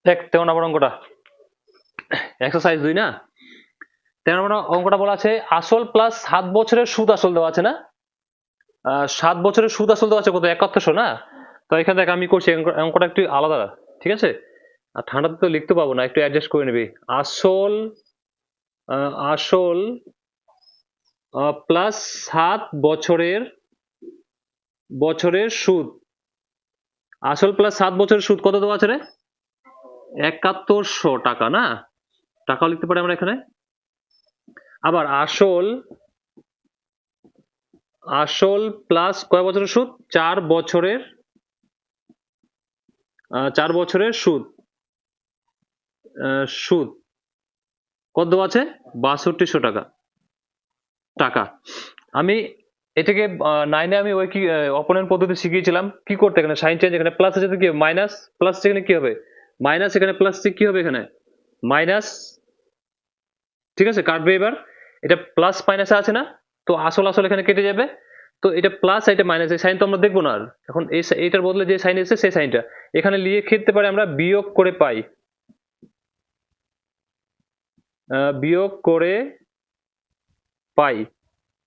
দেখ 13 নম্বর অঙ্কটা, এক্সারসাইজ 2 না। 13 নম্বর অঙ্কটা বলা আছে আসল প্লাস 7 বছরের সুদ আসল দেওয়া আছে না। 7 বছরের সুদ আসল দেওয়া আছে কত, 7100 না। তো এখানে দেখ আমি করছি অঙ্কটা একটু আলাদা, ঠিক আছে। আর ঠান্ডাতে তো লিখতে পাবো না, একটু অ্যাডজাস্ট করে নিবি। আসল আসল প্লাস 7 বছরের সুদ। আসল প্লাস 7 বছরের সুদ কত দেওয়া আছে রে? 7100 টাকা না। টাকাও লিখতে পারি আমরা এখানে। আবার আসল প্লাস কয় বছরের সুদ? 4 বছরের 4 বছরের সুদ। সুদ কত দেওয়া আছে? 6200 টাকা। আমি এটাকে 9-এ আমি ওই কি অপোনেন্ট পদ্ধতি শিখিয়েছিলাম কি করতে। এখানে সাইন চেঞ্জ, এখানে প্লাস আছে তো কি মাইনাস, প্লাস এখানে কি হবে মাইনাস, এখানে প্লাস কি হবে এখানে মাইনাস, ঠিক আছে। কাটবে এবার, এটা প্লাস মাইনাসে আছে না, তো আসল এখানে কেটে যাবে। তো এটা প্লাস এটা মাইনাস, এই সাইন তো আমরা দেখবো না আর। এখন এইটার বদলে যে সাইন এসেছে সেই সাইনটা এখানে লিখে খেতে পারে আমরা বিয়োগ করে পাই, বিয়োগ করে পাই।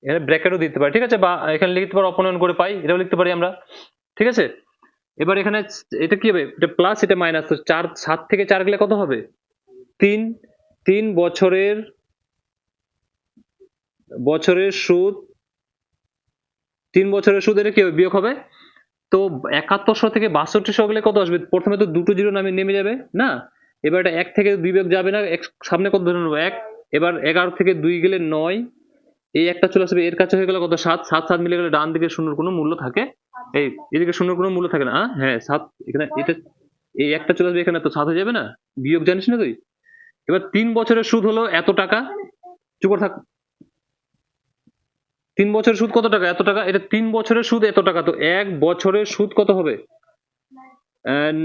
এখানে ব্র্যাকেটও দিতে পারি, ঠিক আছে, বা এখানে লিখতে পারি অপনয়ন করে পাই, এটাও লিখতে পারি আমরা, ঠিক আছে। এবার এখানে এটা কি হবে, এটা প্লাস এটা মাইনাস, তো 4 7 থেকে 4 গেলে কত হবে? 3 3 বছরের সুদ, 3 বছরের সুদ, এটা কি হবে বিয়োগ হবে। তো 7100 থেকে 6200 গেলে কত আসবে? প্রথমে তো দুটো জিরো নামে নেমে যাবে না। এবার এটা 1 থেকে 2 বিয়োগ যাবে না, সামনে কত ধরে নেবো 1। এবার 11 থেকে 2 গেলে 9, এই একটা চলে আসবে, এর কাছে হয়ে গেল কত 7, 7 7 মিলে গেলে ডান দিকে শূন্যর কোনো মূল্য থাকে, এই এদিকে শূন্যর কোনো মূল্য থাকে না। হ্যাঁ 7, এখানে এটা এই একটা চলে আসবে, এখানে তো 7 হয়ে যাবে না, বিয়োগ জানিস না তুই। এবার 3 বছরের সুদ হলো এত টাকা, চুপ করে থাক। 3 বছরের সুদ কত টাকা? এত টাকা। এটা 3 বছরের সুদ এত টাকা, তো 1 বছরের সুদ কত হবে?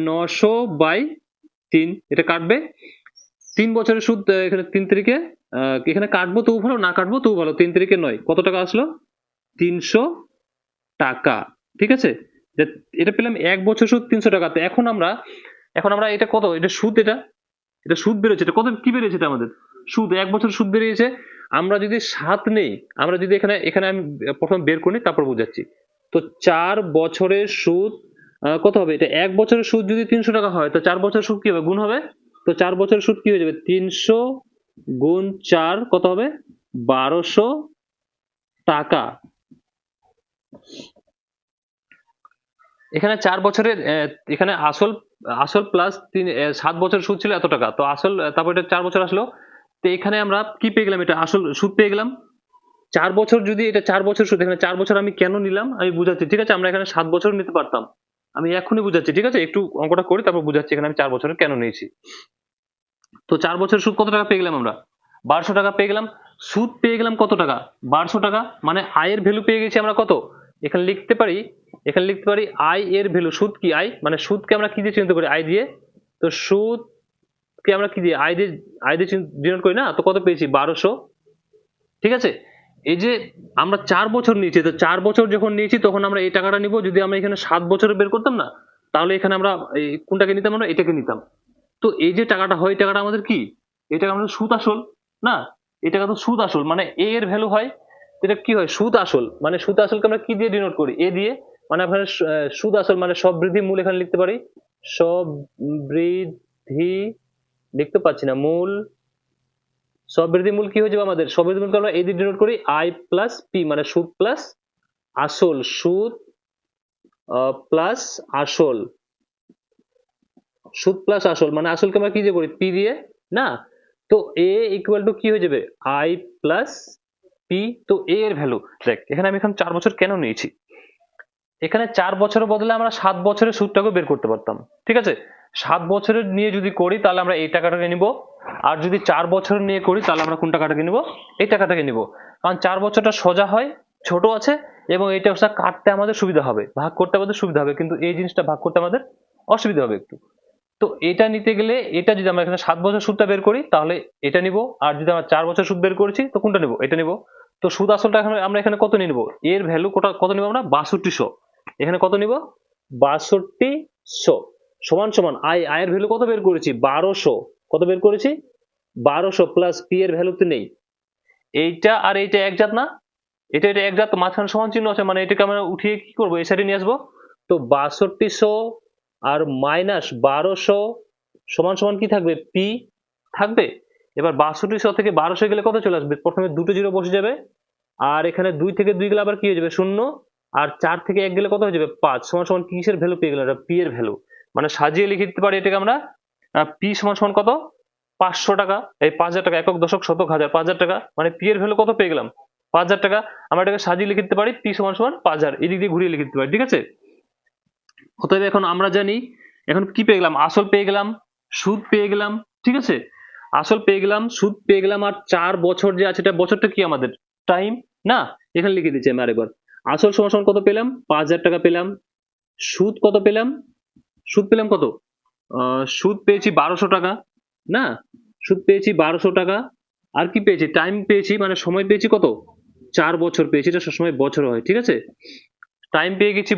900/3, এটা কাটবে। 3 বছরের সুদ এখানে 3 তারিখে এখানে কাটবো তবু ভালো, না কাটবো তবু ভালো। 3 তারিখে 9 কত টাকা আসলো? 300 টাকা, ঠিক আছে। এটা পেলাম 1 বছর সুদ 300 টাকা। তো এখন আমরা এটা কত, এটা সুদ, এটা সুদ বেরোচ্ছে, এটা কত কি বেরিয়েছে, এটা আমাদের সুদ 1 বছর সুদ বেরিয়েছে। আমরা যদি 7 নেই, আমরা যদি এখানে এখানে আমি প্রথম বের করি তারপর বুঝাচ্ছি। তো 4 বছরের সুদ কত হবে? এটা 1 বছরের সুদ যদি 300 টাকা হয়, তো 4 বছরের সুদ কি হবে? গুণ হবে। তো 4 বছরের সুদ কি হয়ে যাবে? 300 গুণ 4 কত হবে? 1200 টাকা। এখানে 4 বছরের এখানে আসল প্লাস 7 বছরের সুদ ছিল এত টাকা, তো আসল তারপর এটা 4 বছর আসলো। তো এখানে আমরা কি পেয়ে গেলাম? এটা আসল সুদ পেয়ে গেলাম। 4 বছর, যদি এটা 4 বছর সুদ, এখানে 4 বছর আমি কেন নিলাম আমি বুঝাচ্ছি, ঠিক আছে। আমরা এখানে 7 বছর নিতে পারতাম, আমি এখনই বুঝাচ্ছি, ঠিক আছে। একটু অঙ্কটা করি তারপর বুঝাচ্ছি এখানে আমি 4 বছরের কেন নিয়েছি। তো 4 বছরের সুদ কত টাকা পেয়ে গেলাম আমরা? 1200 টাকা পেয়ে গেলাম। সুদ পেয়ে গেলাম কত টাকা? 1200 টাকা। মানে আয়ের ভ্যালু পেয়ে গেছি আমরা কত? এখানে লিখতে পারি আই এর ভ্যালু। সুদ কি? আই মানে সুদকে আমরা কি দিয়ে চিহ্নিত করি? আই দিয়ে। তো সুদকে আমরা কি দিয়ে? আই দিয়ে ডিনোট করি না। তো কত পেয়েছি? 1200, ঠিক আছে। এই যে আমরা 4 বছর নিয়েছি, তো 4 বছর যখন নিয়েছি তখন আমরা এই টাকাটা নিব। যদি আমরা এখানে 7 বছরে বের করতাম না, তাহলে এখানে আমরা কোনটাকে নিতাম? আমরা এটাকে নিতাম। তো এই যে টাকাটা হয়, এই টাকাটা আমাদের কি? এই টাকা আমাদের সুদ আসল না। এই টাকা তো সুদ আসল, মানে এ এর ভ্যালু হয়। এটা কি হয়? সুদ আসল। মানে সুদ আসলকে আমরা কি দিয়ে ডিনোট করি? এ দিয়ে। মানে আপনার সুদ আসল মানে সব বৃদ্ধি মূল এখানে লিখতে পারি। সব বৃদ্ধি লিখতে পাচ্ছি না, মূল। সব বৃদ্ধি মূল কি হয়ে যাবে আমাদের? সব বৃদ্ধি মূলকে আমরা এই দিয়ে ডিনোট করি, আই প্লাস পি, মানে সুদ প্লাস আসল। সুদ প্লাস আসল। সুদ প্লাস আসল মানে আসলকে আমরা কি দিয়ে করি? পি দিয়ে না। তো এ ইকুয়াল টু কি হয়ে যাবে? I plus P. তো এ এর ভ্যালু দেখ, এখানে আমি এখন 4 বছর কেন নিয়েছি, এখানে 4 বছরের বদলে আমরা 7 বছরের সুদটাকে বের করতে পারতাম, ঠিক আছে। 7 বছরের নিয়ে যদি করি তাহলে আমরা এই টাকাটাকে নিব, আর যদি 4 বছর নিয়ে করি তাহলে আমরা কোন টাকাটাকে নিব? এই টাকাটাকে নিব। কারণ 4 বছরটা সোজা হয়, ছোট আছে, এবং এইটা কাটতে আমাদের সুবিধা হবে, ভাগ করতে আমাদের সুবিধা হবে, কিন্তু এই জিনিসটা ভাগ করতে আমাদের অসুবিধা হবে একটু। তো এটা নিতে গেলে, এটা যদি আমরা এখানে 7 বছর সুদটা বের করি তাহলে এটা নিব, আর যদি আমরা 4 বছর সুদ বের করেছি তো কোনটা নিব? এটা নিব। তো সুদ আসলটা আমরা এখানে কত নিয়ে নিব? এর ভ্যালু কত নিব আমরা? 6200। এখানে কত নিব? 6200। সমান সমান আয়ের ভ্যালু কত বের করেছি 1200, কত বের করেছি 1200 প্লাস পি এর ভ্যালু তো নেই, এইটা আর এইটা একজাত না, এটা একজাত, তো মাঝখানে সমান চিহ্ন আছে, মানে এটাকে আমরা উঠিয়ে কি করবো এই সাইডে নিয়ে আসবো। তো 6200 আর মাইনাস 1200 সমান সমান কি থাকবে পি থাকবে। এবার 6200 থেকে 1200 গেলে কত চলে আসবে, প্রথমে দুটো জিরো বসে যাবে, আর এখানে 2 থেকে 2 গেলে আবার কি হয়ে যাবে 0, আর 4 থেকে 1 গেলে কত হয়ে যাবে 5, সমান সমান কিসের ভ্যালু পেয়ে গেলাম, এটা পি এর ভ্যালু। মানে সাজিয়ে লিখে দিতে পারি এটাকে আমরা পি সমান সমান কত 500 টাকা, এই 5000 টাকা, একক দশক শতক হাজার 5000 টাকা, মানে পি এর ভ্যালু কত পেয়ে গেলাম 5000 টাকা। আমরা এটাকে সাজিয়ে লিখে দিতে পারি পি সমান সমান 5000, এদিক দিয়ে ঘুরিয়ে লিখে দিতে পারি, ঠিক আছে। অতএব এখন আমরা জানি, এখন কি পেয়ে গেলাম, আসল পেয়ে গেলাম, সুদ পেয়ে গেলাম, ঠিক আছে, আসল পেয়ে গেলাম, সুদ পেয়ে গেলাম, আর 4 বছর যে আছে, এটা বছরটা কি আমাদের টাইম না, এখানে লিখে দিচ্ছি আমি আরেকবার। আসল সমান সমান কত পেলাম 5000 টাকা পেলাম, সুদ কত পেলাম, সুদ পেলাম কত, সুদ পেয়েছি 1200 টাকা না, সুদ পেয়েছি 1200 টাকা, আর কি পেয়েছি টাইম পেয়েছি, মানে সময় পেয়েছি কত 4 বছর পেয়েছি, এটা সবসময় বছর হয়, ঠিক আছে। টাইম পেয়ে গেছি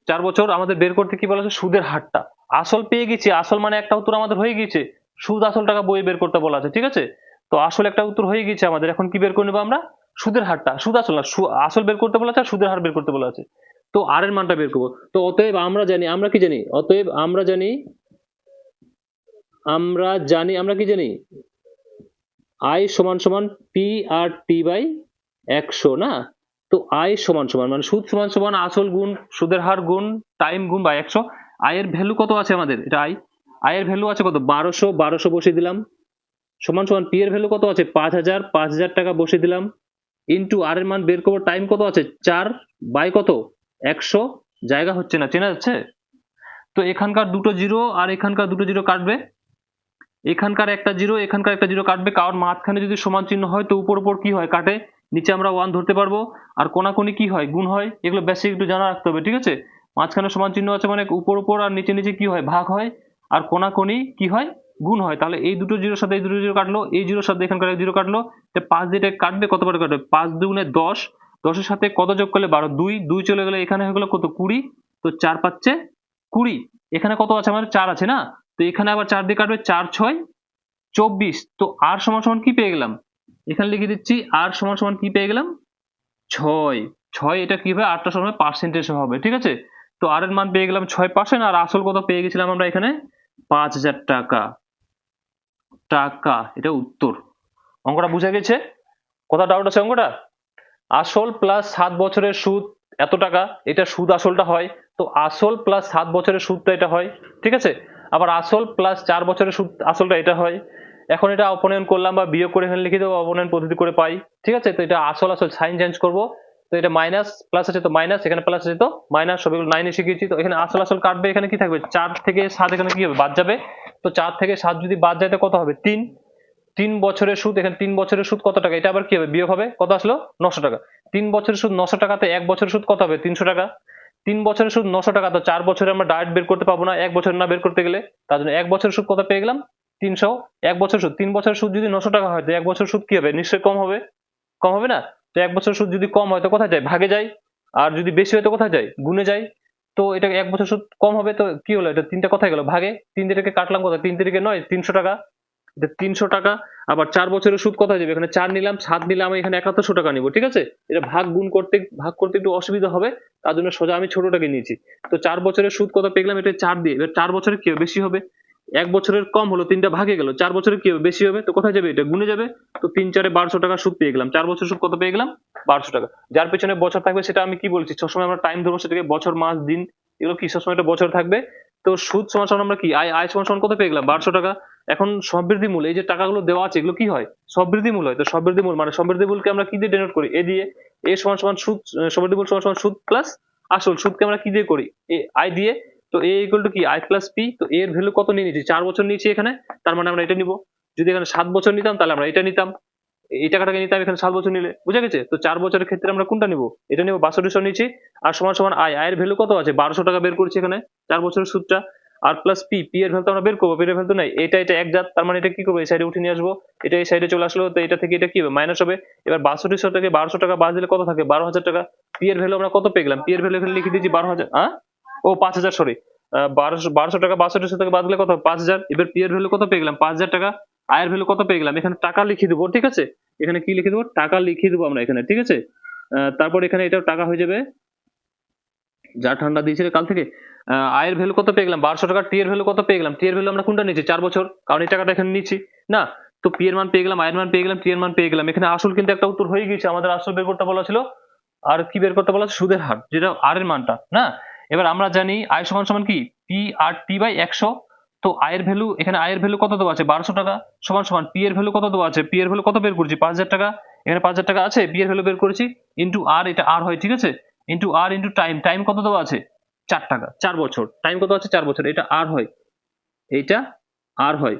4 বছর, আমাদের বের করতে কি বলা আছে সুদের হারটা, আসল পেয়ে গেছি, আসল মানে একটা উত্তর আমাদের হয়ে গেছে, সুদ আসল টাকা বইয়ে বের করতে বলা আছে, ঠিক আছে। তো আসল একটা উত্তর হয়ে গেছে আমাদের, এখন কি বের করে নেবো আমরা সুদের হারটা, সুদ আসল না, আসল বের করতে বলা আছে আর সুদের হার বের করতে বলা আছে, তো আর এর মানটা বের করবো। তো অতএব আমরা জানি, আমরা কি জানি, অতএব আমরা জানি, আমরা কি জানি আই সমান সমান পি আর টি বাই 100 না। তো আই সমান সমান মানে সুদ সমান সমান আসল গুণ সুদের হার গুণ টাইম গুণ বাই 100। আয়ের ভ্যালু কত আছে আমাদের, এটা আয়ের ভ্যালু আছে কত 1200 বসিয়ে দিলাম, সমান সমান পি এর ভ্যালু কত আছে 5000 টাকা বসিয়ে দিলাম, ইন্টু আর এর মান বের করবো, টাইম কত আছে 4 বাই কত 100, জায়গা হচ্ছে না, চেনা যাচ্ছে। তো এখানকার দুটো জিরো আর এখানকার দুটো জিরো কাটবে, এখানকার একটা জিরো এখানকার একটা জিরো কাটবে, কারণ মাঝখানে যদি সমান চিহ্ন হয় তো উপর উপর কি হয় কাটে, নিচে আমরা 1 ধরতে পারবো, আর কোনাকুনি কি হয় গুণ হয়, এগুলো বেসিক একটু জানা রাখতে হবে, ঠিক আছে। মাঝখানে সমান চিহ্ন আছে মানে উপর উপর আর নিচে নিচে কি হয় ভাগ হয়, আর কোনাকুনি কি হয় গুণ হয়, তাহলে এই দুটো জিরোর সাথে এই দুটো জিরো কাটলো, এই জিরোর সাথে এখানকার এক জিরো কাটলো, 5 দিয়ে কাটবে, কতবার কাটবে 5 দুগুণে 10, 10 এর সাথে কত যোগ করলে 12, 2 চলে গেলে এখানে হয়ে গেলো কত 20, তো 4 পাচ্ছে 20, এখানে কত আছে আমাদের 4 আছে না, তো এখানে আবার 4 দিয়ে কাটবে, 4 6 24, তো আর সমান সমান কি পেয়ে গেলাম, এখানে লিখে দিচ্ছি আর সমান সমান কি পেয়ে গেলাম 6, 6 এটা কি হবে 8টা সময় পার্সেন্টেজ হবে, ঠিক আছে। তো আর এর মান পেয়ে গেলাম 6%, আর আসল কত পেয়ে গেছিলাম আমরা এখানে 5000 টাকা, এটা উত্তর। অঙ্কটা বুঝা গেছে, কোথাও ডাউট আছে অঙ্কটা। আসল প্লাস 7 বছরের সুদ এত টাকা, এটা সুদ আসলটা হয়, তো আসল প্লাস 7 বছরের সুদটা এটা হয়, ঠিক আছে। আবার আসল প্লাস 4 বছরের সুদ আসলটা এটা হয়। এখন এটা অপনয়ন করলাম বা বিয়োগ করে এখানে লিখে দেবো, অপনয়ন পদ্ধতি করে পাই, ঠিক আছে। তো এটা আসল সাইন চেঞ্জ করবো, তো এটা মাইনাস প্লাস আছে তো মাইনাস, এখানে প্লাস আছে তো মাইনাস, সবগুলো 9 এ শিখিয়েছি, তো এখানে আসল কাটবে, এখানে কি থাকবে 4 থেকে 7, এখানে কি হবে বাদ যাবে, তো 4 থেকে 7 যদি বাদ যায় তো কত হবে 3, 3 বছরের সুদ, এখানে 3 বছরের সুদ কত টাকা, এটা আবার কি হবে বিয়োগ হবে, কত আসলো 900 টাকা, 3 বছরের সুদ 900 টাকাতে 1 বছরের সুদ কত হবে 300 টাকা, 3 বছরের সুদ 900 টাকা, তো 4 বছরে আমরা ডাইরেক্ট বের করতে পারবো না, 1 বছর না বের করতে গেলে, তার জন্য 1 বছরের সুদ কত পেয়ে গেলাম 300, 1 বছর সুদ 3 বছরের সুদ যদি 900 টাকা হয় তো 1 বছর সুদ কি হবে নিশ্চয়ই কম হবে, কম হবে না। তো 1 বছর সুদ যদি কম হয় তো কোথায় যায় ভাগে যায়, আর যদি বেশি হয় তো কোথায় যায় গুণে যায়, তো এটা 1 বছর সুদ কম হবে, তো কি হলো এটা 3টা কোথায় গেল ভাগে, 3 থেকে কাটলাম কত 3 থেকে 9, 300 টাকা, এটা 300 টাকা। আবার 4 বছরের সুদ কোথায় যাবে, এখানে 4 নিলাম 7 নিলাম, আমি এখানে 7100 টাকা নিব, ঠিক আছে। এটা ভাগ করতে একটু অসুবিধা হবে, তার জন্য সোজা আমি ছোটটাকে নিয়েছি। তো 4 বছরের সুদ কত পেলাম, এটা 4 দিয়ে, এবার 4 বছরের কি হবে বেশি হবে, 1 বছরের কম হলো 3টা ভাগে গেল, 4 বছরের কি হবে বেশি হবে, তো কোথায় যাবে এটা গুণে যাবে, তো 3 4 1200 টাকা সুদ পেয়ে গেলাম, 4 বছর সুদ কত পেয়ে গেলাম 1200 টাকা। যার পেছনে বছর থাকবে সেটা আমি কি বলছি সবসময় আমরা টাইম ধরবো, সেটাকে বছর মাস দিন এগুলো কি সবসময় একটা বছর থাকবে। তো সুদ সমান সমান আমরা কি আয় সমান সমান কত পেয়ে গেলাম 1200 টাকা। এখন সমবৃদ্ধি মূল, এই যে টাকাগুলো দেওয়া আছে এগুলো কি হয় সমবৃদ্ধি মূল হয়, তো সমবৃদ্ধি মূল মানে সমবৃদ্ধি মূলকে আমরা কি দিয়ে ডেনোট করি এ দিয়ে, এ সমান সমান সুদ, সমবৃদ্ধি মূল সমান সমান সুদ প্লাস আসল, সুদকে আমরা কি দিয়ে করি এ আই দিয়ে, তো এ ইকুয়াল টু কি আই প্লাস পি, তো এর ভ্যালু কত নিয়ে নিয়েছি 4 বছর নিয়েছি এখানে, তার মানে আমরা এটা নিব, যদি এখানে 7 বছর নিতাম তাহলে আমরা এটা নিতাম, এই টাকাটাকে নিতাম এখানে 7 বছর নিলে, বুঝা গেছে। তো 4 বছরের ক্ষেত্রে আমরা কোনটা নিব, এটা নিব 6200 নিয়েছি, আর সমান সমান আয়ের ভ্যালু কত আছে 1200 টাকা বের করছি এখানে 4 বছরের সুদটা, আর প্লাস পি এর ভ্যালু আমরা বের করবো, পি এর ভ্যালু নাই, এটা একজাত, তার মানে এটা কি করবো এই সাইডে উঠে নিয়ে আসবো, এটা এই সাইডে চলে আসলো, তো এটা থেকে এটা কি হবে মাইনাস হবে। এবার 6200 থেকে 1200 টাকা বাদ দিলে কত থাকে 12000 টাকা, পি এর ভ্যালু আমরা কত পেয়ে গেলাম, পি এর ভ্যালু এখানে লিখে দিয়েছি 12000, ও 5000 সরি, 1200 টাকা 6200 থেকে বাদ দিলে কত 5000। এবার পি এর ভ্যালু কত পেয়ে গেলাম 5000 টাকা। আয়ের ভ্যালু কত পেয়ে গেলাম, এখানে টাকা লিখে দেবো, ঠিক আছে। এখানে কি লিখে দেবো, টাকা লিখে দেবো আমরা এখানে, ঠিক আছে। তারপর এখানে এটাও টাকা হয়ে যাবে, যা ঠান্ডা দিয়েছিল কাল থেকে। আয়ের ভ্যালু কত পেয়ে গেলাম 1200 টাকা। টি এর ভ্যালু কত পেয়ে গেলাম, টি এর ভ্যালু আমরা কোনটা নিচ্ছি 4 বছর, কারণ এই টাকাটা এখানে নিচ্ছি না। তো পি এর মান পেয়ে গেলাম, আয়ের মান পেয়ে গেলাম, টি এর মান পেয়ে গেলাম। এখানে আসল কিন্তু একটা উত্তর হয়ে গেছে, আমাদের আসল বের করতে বলা ছিল। আর কি বের করতে বলা, সুদের হার, যেটা আর এর মানটা না। এবার আমরা জানি আয় সমান সমান কি পি আর টি বাই 100। তো আয়ের ভ্যালু, এখানে আয়ের ভ্যালু কত দেওয়া আছে 1200 টাকা, সমান সমান পি এর ভ্যালু কত দেওয়া আছে, পি এর ভ্যালু কত বের করছি 5000 টাকা। এখানে 5000 টাকা আছে, পি এর ভ্যালু বের করেছি, ইন্টু আর, এটা আর হয়, ঠিক আছে। ইন্টু আর ইন্টু টাইম, টাইম কত দেওয়া আছে 4 টাকা, 4 বছর। টাইম কত আছে 4 বছর, এটা আর হয়, এইটা আর হয়।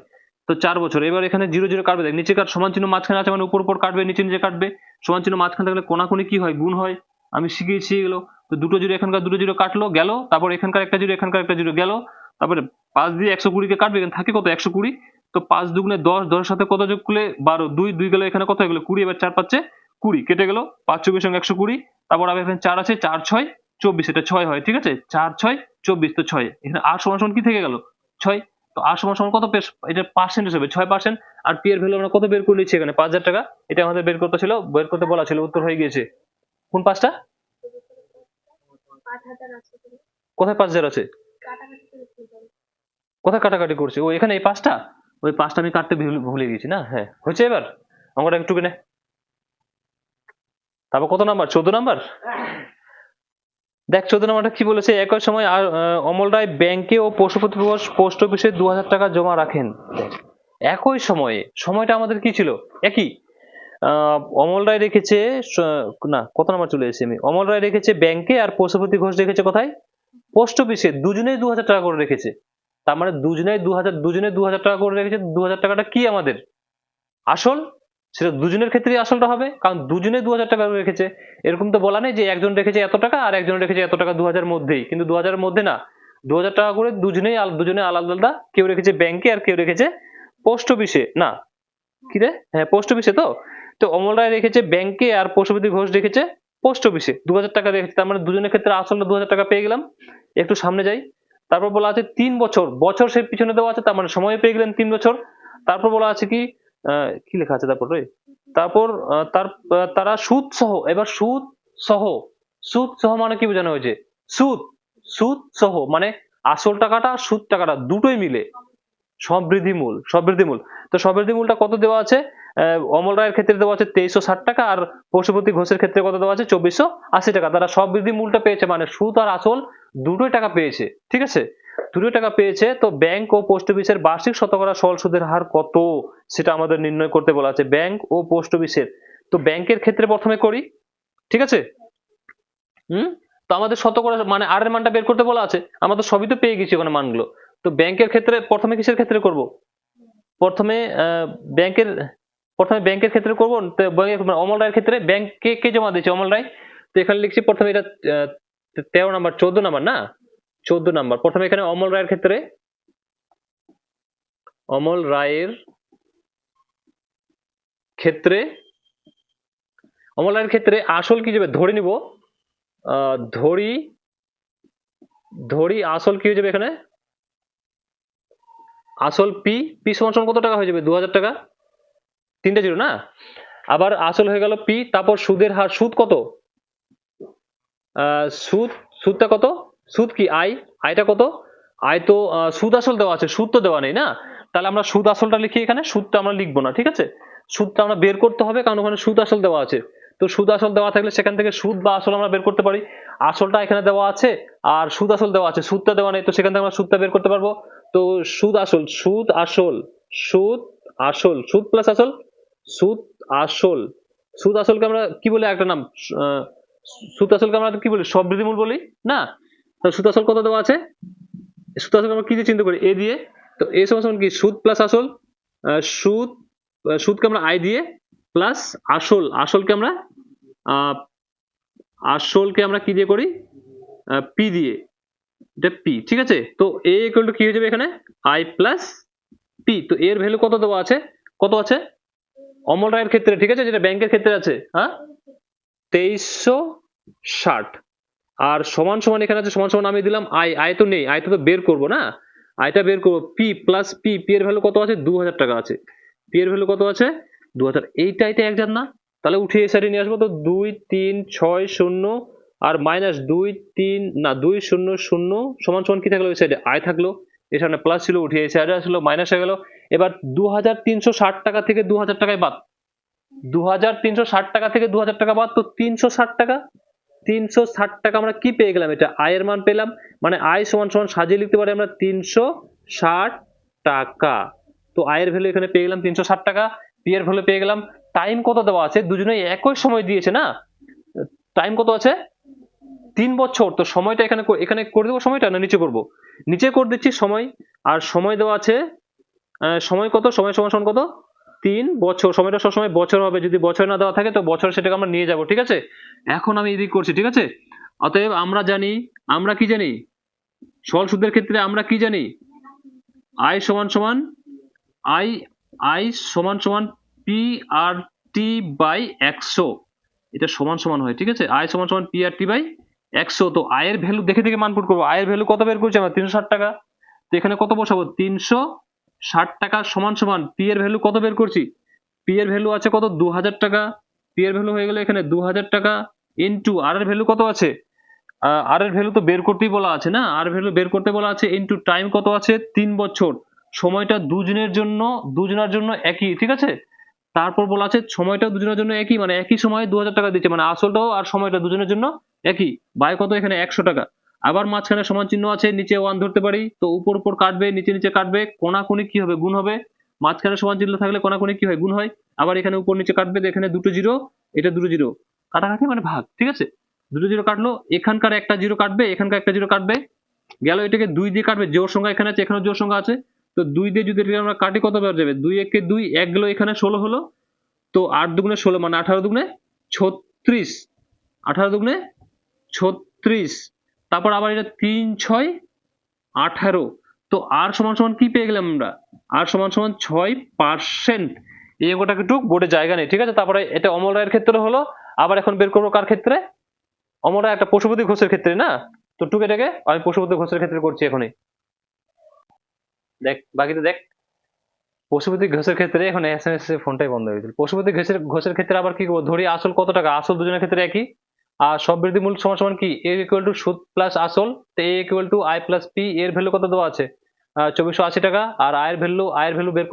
তো 4 বছর। এবার এখানে জিরো জিরো কাটবে, দেখ নিচে কাট, সমান চিহ্ন মাঝখানে আছে মানে উপর উপর কাটবে, নিচে নিচে কাটবে। সমান চিহ্ন মাঝখানে থাকলে কোনাকুনি কি হয়, গুণ হয়, আমি শিখিয়েছি এগুলো। তো দুটো জিরো, এখানকার দুটো জিরো কাটলো গেল, তারপর এখানকার একটা জিরো, এখানকার একটা জিরো গেল। তারপরে 5 দিয়ে 120 কে কাটবে, এখানে থাকে কত 120। তো 5 দুগুণে 10, 10 সাথে কত যোগ করলে 12, 2 2 গেল, এখানে কত হয়ে গেল 20। এবার 4 5 20 কেটে গেল, 5 24 সঙ্গে 120। তারপর আবার এখানে 4 আছে, 4 6 24, এটা 6 হয়, ঠিক আছে। 4 6 24, তো 6। এখানে আর সমান সমান কি থেকে গেল 6। তো আর সমান সমান কত, এটা পার্সেন্ট হিসেবে 6%। আর পি এর ভ্যালু আমরা কত বের করে নিচ্ছি এখানে 5000 টাকা। এটা আমাদের বের করতে ছিল, বের করতে বলা ছিল, উত্তর হয়ে গিয়েছে। কোন পাঁচটা, কোথায় 5000 আছে, কোথায় কাটাকাটি করছে, ও এখানে এই পাঁচটা, ওই পাঁচটা আমি কাটতে ভুলে গেছি না। হ্যাঁ হয়েছে, এবার অঙ্কটা একটু কিনে। তারপর কত নাম্বার, 14 নাম্বার। দেখ 14 নাম্বারটা কি বলেছে, একই সময় অমল রায় ব্যাংকে ও পশুপতি ঘোষ পোস্ট অফিসে 2000 টাকা জমা রাখেন। একই সময়ে, সময়টা আমাদের কি ছিল একই। অমল রায় রেখেছে, না কত নাম্বার চলে এসেছি আমি, অমল রায় রেখেছে ব্যাংকে আর পশুপতি ঘোষ রেখেছে কোথায়, পোস্ট অফিসে। দুজনেই 2000 টাকা করে রেখেছে। তার মানে দুজনেই 2000 টাকা করে রেখেছে। 2000 টাকাটা কি আমাদের আসল, সেটা দুজনের ক্ষেত্রেই আসলটা হবে, কারণ দুজনে 2000 টাকা করে রেখেছে। এরকম তো বলা নেই যে একজন রেখেছে এত টাকা আর একজন রেখেছে এত টাকা 2000 মধ্যেই, কিন্তু 2000 মধ্যে না, 2000 টাকা করে দুজনে আলাদা আলাদা, কেউ রেখেছে ব্যাংকে আর কেউ রেখেছে পোস্ট অফিসে। না কি রে, হ্যাঁ পোস্ট অফিসে। তো তো অমল রায় রেখেছে ব্যাংকে আর পশুপতি ঘোষ রেখেছে পোস্ট অফিসে, 2000 টাকা রেখেছে। তার মানে দুজনের ক্ষেত্রে আসলটা 2000 টাকা পেয়ে গেলাম। একটু সামনে যাই, তারপর বলা আছে 3 বছর, বছর সে পিছনে দেওয়া আছে, তার মানে সময় পেয়ে গেলেন 3 বছর। তারপর বলা আছে কি, কি লেখা আছে তারপর রে, তারপর তারা সুদ সহ, এবার সুদ সহ, সুদ সহ মানে কি বোঝানো হয়েছে, সুদ, সুদ সহ মানে আসল টাকাটা সুদ টাকাটা দুটোই মিলে সবৃদ্ধিমূল, সবৃদ্ধিমূল। তো সবৃদ্ধিমূলটা কত দেওয়া আছে, অমল রায়ের ক্ষেত্রে দেওয়া আছে 2360 টাকা, আর পশুপতি ঘোষের ক্ষেত্রে কত দেওয়া আছে 2480 টাকা। তারা সবৃদ্ধিমূলটা পেয়েছে, মানে সুদ আর আসল দুটোই টাকা পেয়েছে, ঠিক আছে, দুটোই টাকা পেয়েছে। তো ব্যাংক ও পোস্ট অফিসের বার্ষিক শতকরা সরল সুদের হার কত, সেটা আমাদের নির্ণয় করতে বলা আছে, ব্যাংক ও পোস্ট অফিসের। তো ব্যাংকের ক্ষেত্রে প্রথমে করি, ঠিক আছে। তো আমাদের শতকরা মানে আর এর মানটা বের করতে বলা আছে, আমরা তো সবই তো পেয়ে গেছি ওখানে মানগুলো। তো ব্যাংকের ক্ষেত্রে প্রথমে কিসের ক্ষেত্রে করব, প্রথমে ব্যাংকের, প্রথমে ব্যাংকের ক্ষেত্রে করব। অমল রায়ের ক্ষেত্রে ব্যাংকে কে জমা দিয়েছে, অমল রায়। তো এখানে লিখছি প্রথমে এটা 13 নাম্বার, 14 নাম্বার না, 14 নাম্বার। প্রথমে এখানে অমল রায়ের ক্ষেত্রে, অমল রায়ের ক্ষেত্রে, অমল রায়ের ক্ষেত্রে আসল কি যাবে ধরে নিব, ধরি, ধরি আসল কি হয়ে যাবে এখানে, আসল পি, পি সমান সমান কত টাকা হয়ে যাবে 2000 টাকা, তিনটা জিরো না। আবার আসল হয়ে গেল পি, তারপর সুদের হার, সুদ কত, সুদ, সুদটা কত, সুদ কি আই, আইটা কত, আই তো সুদ আসল দেওয়া আছে, সুদ তো দেওয়া নেই না। তাহলে আমরা সুদ আসলটা লিখি এখানে, সুদটা আমরা লিখবো না, ঠিক আছে। সুদটা আমরা বের করতে হবে, কারণ ওখানে সুদ আসল দেওয়া আছে। তো সুদ আসল দেওয়া থাকলে সেখান থেকে সুদ বা আসল আমরা বের করতে পারি। আসলটা এখানে দেওয়া আছে আর সুদ আসল দেওয়া আছে, সুদটা দেওয়া নেই, তো সেখান থেকে আমরা সুদটা বের করতে পারবো। তো সুদ আসল, সুদ আসল, সুদ আসল, সুদ প্লাস আসল, সুদ আসল, সুদ আসলকে আমরা কি বলে একটা নাম, সুদ আসলকে আমরা কি বলি সবৃদ্ধিমূল বলি না। তো সুদ আসল কত দেওয়া আছে, সুদ আসল আমরা কি দিয়ে চিন্তা করি, এ দিয়ে। তো এ সমান কি সুদ প্লাস আসল, সুদ, সুদকে আমরা আই দিয়ে প্লাস আসল, আসলকে আমরা আসলকে আমরা কি দিয়ে করি, পি দিয়ে, এটা পি, ঠিক আছে। তো এ ইকুয়াল টু কি হয়ে যাবে এখানে আই প্লাস পি। তো এর ভ্যালু কত দেওয়া আছে, কত আছে অমল রায়ের ক্ষেত্রে, ঠিক আছে, যেটা ব্যাংকের ক্ষেত্রে আছে, হ্যাঁ 2360। আর সমান সমান এখানে আছে সমান সমান আমি দিলাম আই, আই তো নেই, আই তো বের করবো না, আইটা বের করবো, পি প্লাস পি, পি এর ভ্যালু কত আছে 2000 টাকা আছে, পি এর ভ্যালু কত আছে 2000, এইটা এটা একজাত না, তাহলে উঠিয়ে এই সাইডে নিয়ে আসবো, তো 2 3 6 0 আর মাইনাস 2 3 না 2 0 0 সমান সমান কি থাকলো, ওই সাইডে আই থাকলো, এর সামনে প্লাস ছিল, উঠিয়ে এই সাইডে আসলো মাইনাস হয়ে গেল। এবার 2360 টাকা থেকে 2000 টাকায় বাদ, 2360 টাকা থেকে 2000 টাকা বাদ, তো 360 টাকা, 360 টাকা আমরা কি পেয়ে গেলাম, এটা আয়ের মান পেলাম, মানে আয় সমান সমান সাজিয়ে লিখতে পারি আমরা 360 টাকা। তো আয়ের ভ্যালু এখানে পেয়ে গেলাম 360 টাকা, পি এর ভ্যালু পেয়ে গেলাম। টাইম কত দেওয়া আছে, দুজনেই একই সময় দিয়েছে না, টাইম কত আছে 3 বছর, তো সময়টা এখানে এখানে করে দেবো, সময়টা না নিচে করব, নিচে করে দিচ্ছি সময়, আর সময় দেওয়া আছে সময় কত, সময় সমান সমান কত 3 বছর, সময়টা সবসময় বছর হবে, যদি বছর না দেওয়া থাকে তো বছর সেটাকে আমরা নিয়ে যাব, ঠিক আছে। এখন আমি এদিক করছি, ঠিক আছে। অতএব আমরা জানি, আমরা কি জানি, সরল সুদের ক্ষেত্রে আমরা কি জানি, আই সমান সমান আই, আই সমান সমান পি আর টি বাই 100, এটা সমান সমান হয়, ঠিক আছে, আই সমান সমান পি আর টি বাই 100। তো আয়ের ভ্যালু দেখে দেখে মান পুট করবো, আয়ের ভ্যালু কত বের করছি আমরা 360 টাকা, তো এখানে কত বসাবো 360 টাকা সমান সমান পি এর ভ্যালু কত বের করছি, পি এর ভ্যালু আছে কত 2000 টাকা, পি এর ভ্যালু হয়ে গেল এখানে 2000 টাকা, ইনটু আর এর ভ্যালু কত আছে, আর এর ভ্যালু তো বের করতেই বলা আছে না, আর ভ্যালু বের করতে বলা আছে, ইনটু টাইম কত আছে 3 বছর, সময়টা দুজনের জন্য একই, ঠিক আছে। তারপর বলা আছে সময়টা দুজনের জন্য একই, মানে একই সময়ে 2000 টাকা দিচ্ছে, মানে আসলটাও আর সময়টা দুজনের জন্য একই, বাই কত এখানে 100 টাকা। আবার মাঝখানে সমান চিহ্ন আছে, নিচে 1 ধরতে পারি, তো উপর উপর কাটবে, নিচে নিচে কাটবে, কোনাকুনি কি হবে গুণ হবে, মাঝখানে সমান চিহ্ন থাকলে কোনাকুনি কি হয় গুণ হয়, আবার এখানে উপর নিচে কাটবে, এখানে দুটো জিরো, এটা দুটো জিরো, কাটাকাটি মানে ভাগ, ঠিক আছে, দুটো জিরো কাটলো, এখানকার একটা জিরো কাটবে, এখানকার একটা জিরো কাটবে, গেল, এটাকে 2 দিয়ে কাটবে, জোর সংখ্যা এখানে আছে, এখানে জোর সংখ্যা আছে, তো 2 দিয়ে যদি এটাকে আমরা কাটি কত বের যাবে, 2 একে 2, এক গেল, এখানে 16 হলো, তো 8 দুগুণে 16 মানে 18 দুগুণে 36, 18 দুগুণে 36, তারপর আবার এটা 3 6 18, তো আর সমান সমান কি পেয়ে গেলাম আমরা, আর সমান সমান 6%, এই অঙ্কটাকে টুক বোর্ডে জায়গা নেই, ঠিক আছে। তারপরে এটা অমল রায়ের ক্ষেত্রে হলো, আবার এখন বের করবো কার ক্ষেত্রে, অমল রায় একটা পশুপতি ঘোষের ক্ষেত্রে না, তো টুক এটাকে আমি পশুপতি ঘোষের ক্ষেত্রে করছি এখনই, দেখ বাকিতে দেখ, পশুপতি ঘোষের ক্ষেত্রে এখন এসএমএস ফোনটাই বন্ধ হয়ে গেছিল, পশুপতি ঘোষের ক্ষেত্রে আবার কি করবো, ধরি আসল কত টাকা, আসল দুজনের ক্ষেত্রে একই, আর সব বৃদ্ধি মূল সমান সমান কি, এ ইকুয়াল টু সুদ প্লাস আসল, তো A equal to I plus P, এর ভ্যালু কত দেওয়া আছে 2480 টাকা, আর আয়ের ভ্যালু বের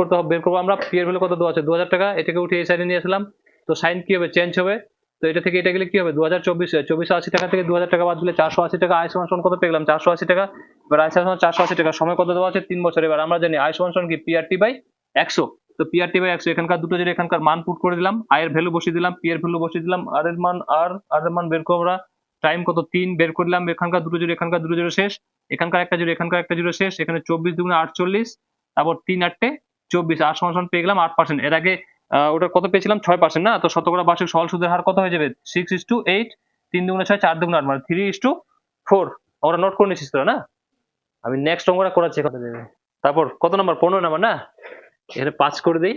করবো আমরা, পি এর ভ্যালু কত দেওয়া আছে 2000 টাকা, এটাকে উঠে এই সাইডে নিয়ে আসলাম, তো সাইন কি হবে চেঞ্জ হবে, তো এটা থেকে এটা গেলে কি হবে 2480 টাকা থেকে 2000 টাকা বাদ দিলে 480 টাকা, আয় সমান সমান কত পেয়ে গেলাম 480 টাকা। এবার আয় সমান 480 টাকা, সময় কত দেওয়া আছে 3 বছর, এবার আমরা জানি আয় সমান সমান কি পি আর টি বাই 100, তো পি আর টি বাই 100, এখানকার দুটো জিরো এখানকার মান পুট করে দিলাম, আয়ের ভ্যালু বসিয়ে দিলাম, পি এর ভ্যালু বসিয়ে দিলাম, আর এর মান আর এর মান বের করবো, টাইম কত 3 বের করলাম, এখানকার দুটো জিরো এখানকার দুটো জিরো শেষ, এখানকার একটা জিরো এখানকার একটা জিরো শেষ, এখানে 24 দুগুণে 48, তারপর 3 8 24, আর সমান সমান পেয়ে গেলাম 8%, এর আগে ওটা কত পেয়েছিলাম 6% না, তো শতকরা বার্ষিক সরল সুদের হার কত হয়ে যাবে 6:8, 3 দুগুণে 6 4 দুগুণে 8, মানে 3:4, আমরা নোট করে নিচ্ছিস তোরা না, আমি নেক্সট অঙ্কটা করাচ্ছি কত দেবে, তারপর কত নাম্বার 15 নাম্বার না, এখানে 5 করে দেই।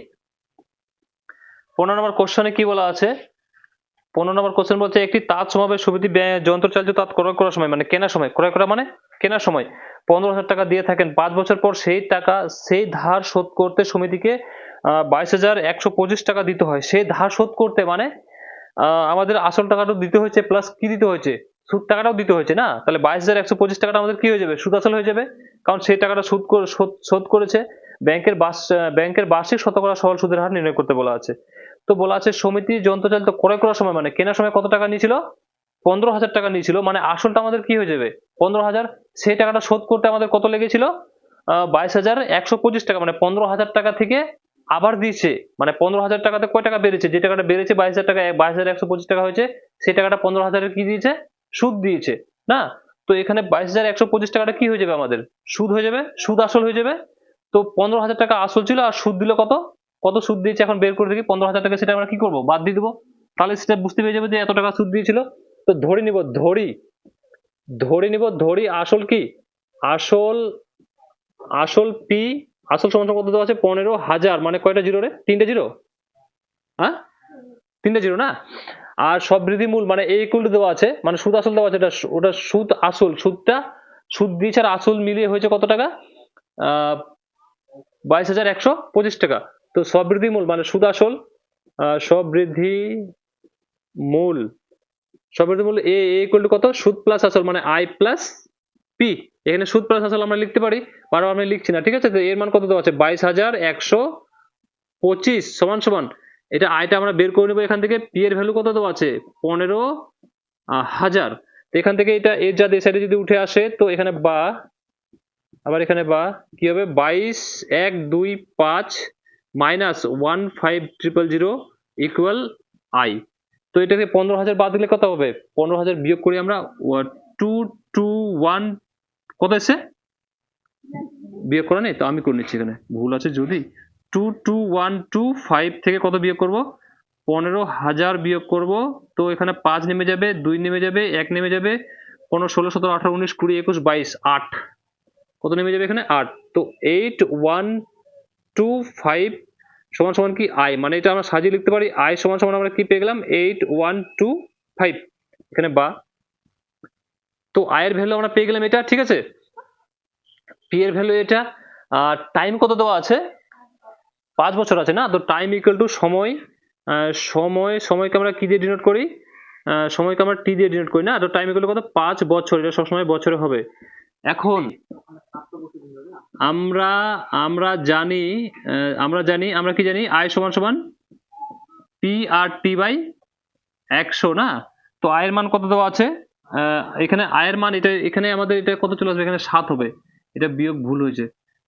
15 নম্বর কোশ্চেনে কি বলা আছে, 15 নম্বর কোশ্চেন বলছে একটি তাঁত সমাবেশ সমিতি যন্ত্র চালিত তাঁত ক্রয় করার সময়, মানে কেনার সময়, ক্রয় করা মানে কেনার সময় 15,000 টাকা দিয়ে থাকেন, 5 বছর পর সেই ধার শোধ করতে সমিতিকে 22,125 টাকা দিতে হয়, সেই ধার শোধ করতে মানে আমাদের আসল টাকাটাও দিতে হয়েছে, প্লাস কি দিতে হয়েছে সুদ টাকাটাও দিতে হয়েছে না, তাহলে 22,125 টাকাটা আমাদের কি হয়ে যাবে সুদ আসল হয়ে যাবে, কারণ সেই টাকাটা শোধ করেছে। ব্যাংকের বার্ষিক শতকরা সরল সুদের হার নির্ণয় করতে বলা আছে, তো বলা আছে সমিতি যন্ত্রচালিত ক্রয় করার সময়, মানে কেনার সময় কত টাকা নিয়েছিল 15,000 টাকা নিয়েছিল, মানে আসলটা আমাদের কি হয়ে যাবে 15,000, সেই টাকাটা শোধ করতে আমাদের কত লেগেছিল 22,125 টাকা, মানে 15,000 টাকা থেকে আবার দিয়েছে, মানে 15,000 টাকাতে কয় টাকা বেড়েছে, যে টাকাটা বেড়েছে 22,000 টাকা, 22,125 টাকা হয়েছে, সেই টাকাটা 15,000 কি দিয়েছে সুদ দিয়েছে না, তো এখানে 22,125 টাকাটা কি হয়ে যাবে আমাদের সুদ হয়ে যাবে, সুদ আসল হয়ে যাবে, তো 15,000 টাকা আসল ছিল, আর সুদ দিল কত, কত সুদ দিয়েছে এখন বের করে দেখি 15,000 টাকা, সেটা আমরা কি করবো বাদ দিয়ে দেবো, তাহলে সেটা বুঝতে পেরে যাবে যে এত টাকা সুদ দিয়েছিল, তো ধরে নিব ধরি আসল কি, আসল আসল পি, আসল সমান সমান কত দেওয়া আছে 15,000, মানে কয়টা জিরো রে, তিনটে জিরো, হ্যাঁ তিনটে জিরো না, আর সববৃদ্ধি মূল মানে এ ইকুয়াল টু দেওয়া আছে, মানে সুদ আসল দেওয়া আছে, ওটা সুদ আসল, সুদ দিয়েছে আর আসল মিলিয়ে হয়েছে কত টাকা? 22,125 টাকা। তো সববৃদ্ধি মূল মানে সুদ আসল, সববৃদ্ধি মূল এ ইকুয়াল টু কত? সুদ প্লাস আসল মানে আই প্লাস পি। এখানে সুদ প্লাস আসল আমরা লিখতে পারি, আমরা লিখছি না, ঠিক আছে? তো এর মান কত দেওয়া আছে? 22,125 সমান সমান, এটা আইটা আমরা বের করে নেবো এখান থেকে। পি এর ভ্যালু কত দেওয়া আছে? 15,000। তো এখান থেকে এটা এর যা এই সাইডে যদি উঠে আসে, তো এখানে বা, আবার এখানে বা কি হবে? 22,125 মাইনাস 15,000 ইকুয়াল আই। তো এটাকে 15,000 বাদ দিলে কত হবে? 15,000 বিয়োগ করি আমরা, 221 কত এসে? বিয়োগ করা নেই তো, আমি করে নিচ্ছি, এখানে ভুল আছে যদি। 22125 থেকে কত বিয়োগ করব? 15,000 বিয়োগ করব। তো এখানে 5 নেমে যাবে, 2 নেমে যাবে, 1 নেমে যাবে, 15, 16, 17, 18, 19, 20, 21, 22, 8 কত নেমে যাবে এখানে? 8। তো 8125 সমান সমান কি? আই। মানে এটা আমরা সাজিয়ে লিখতে পারি, আই সমান সমান আমরা কি পেয়ে গেলাম? 8125 এখানে বা। তো আয়ের ভ্যালু আমরা পেয়ে গেলাম এটা, ঠিক আছে? পি এর ভ্যালু এটা। আর টাইম কত দেওয়া আছে? 5 বছর আছে না? তো টাইম ইকুয়াল টু সময়, সময়কে আমরা কি দিয়ে ডিনোট করি? সময়কে আমরা টি দিয়ে ডিনোট করি না? তো টাইম ইকুয়াল টু কত? 5 বছর, এটা সবসময় বছরে হবে। এখন আমরা জানি আমরা কি জানি? আই সমান সমান পি আর টি বাই 100 না? তো আয়ের মান কত দেওয়া আছে? এখানে আয়ের মান এটা, এখানে আমাদের এটা কত চলে আসবে? এখানে 7 হবে, এটা বিয়োগ ভুল হয়েছে।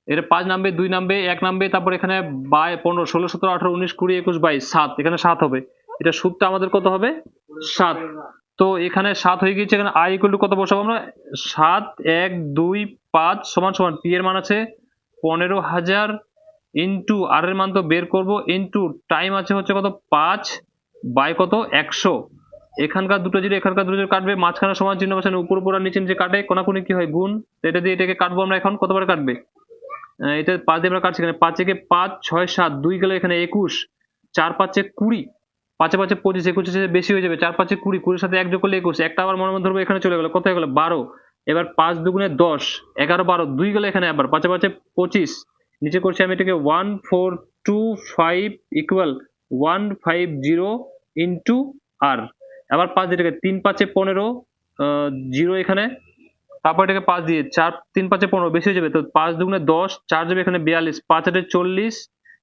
এটা 5 নামবে, 2 নামবে, 1 নামবে, তারপর এখানে 15, 16, 17, 18, 19, 20, 21, 22, 7, এখানে 7 হবে। এটা সুদটা আমাদের কত হবে? 7। তো এখানে 7 হয়ে গিয়েছে। এখানে আই ইকুয়াল টু কত বসাবো আমরা? 7, 1, 2, 5 সমান সমান পি এর মান আছে 15,000 ইন্টু আর এর মান তো বের করবো, ইন্টু টাইম আছে হচ্ছে কত? 5 বাই কত? 100। এখানকার দুটো যদি এখানকার দুটো যদি কাটবে, মাঝখানে সমান চিহ্ন বসানো, উপর উপর আর নিচে নিচে কাটে, কোনাকুনি কি হয়? গুণ। এটা দিয়ে এটাকে কাটবো আমরা এখন, কতবার কাটবে? এটা 5 দিয়ে আমরা কাটছি, এখানে 5 একে 5, 6, 7, 2 গেলে এখানে 21, 4, 5, 20, 5, 5, 25, 25 বেশি হয়ে যাবে, 4, 5, 20, 20 সাথে 1 যোগ করলে 21, একটা আবার মনে মনে ধরবো, এখানে চলে গেল, কত হয়ে গেল? 12। এবার 5 দুগুণে 10, 11, 12, 2 গেলে এখানে আবার 5, 5, 25, নিচে করছি আমি এটাকে 1425 ইকুয়াল 150 ইন্টু আর। আবার 5 দিয়ে এটাকে 3, 5, 15, 0 এখানে, তারপর এটাকে 5 দিয়ে 4, 3, 5, 15 বেশি হয়ে যাবে, তো 5 দুগুণে 10, 4 যাবে এখানে 42, 5, 8, 40,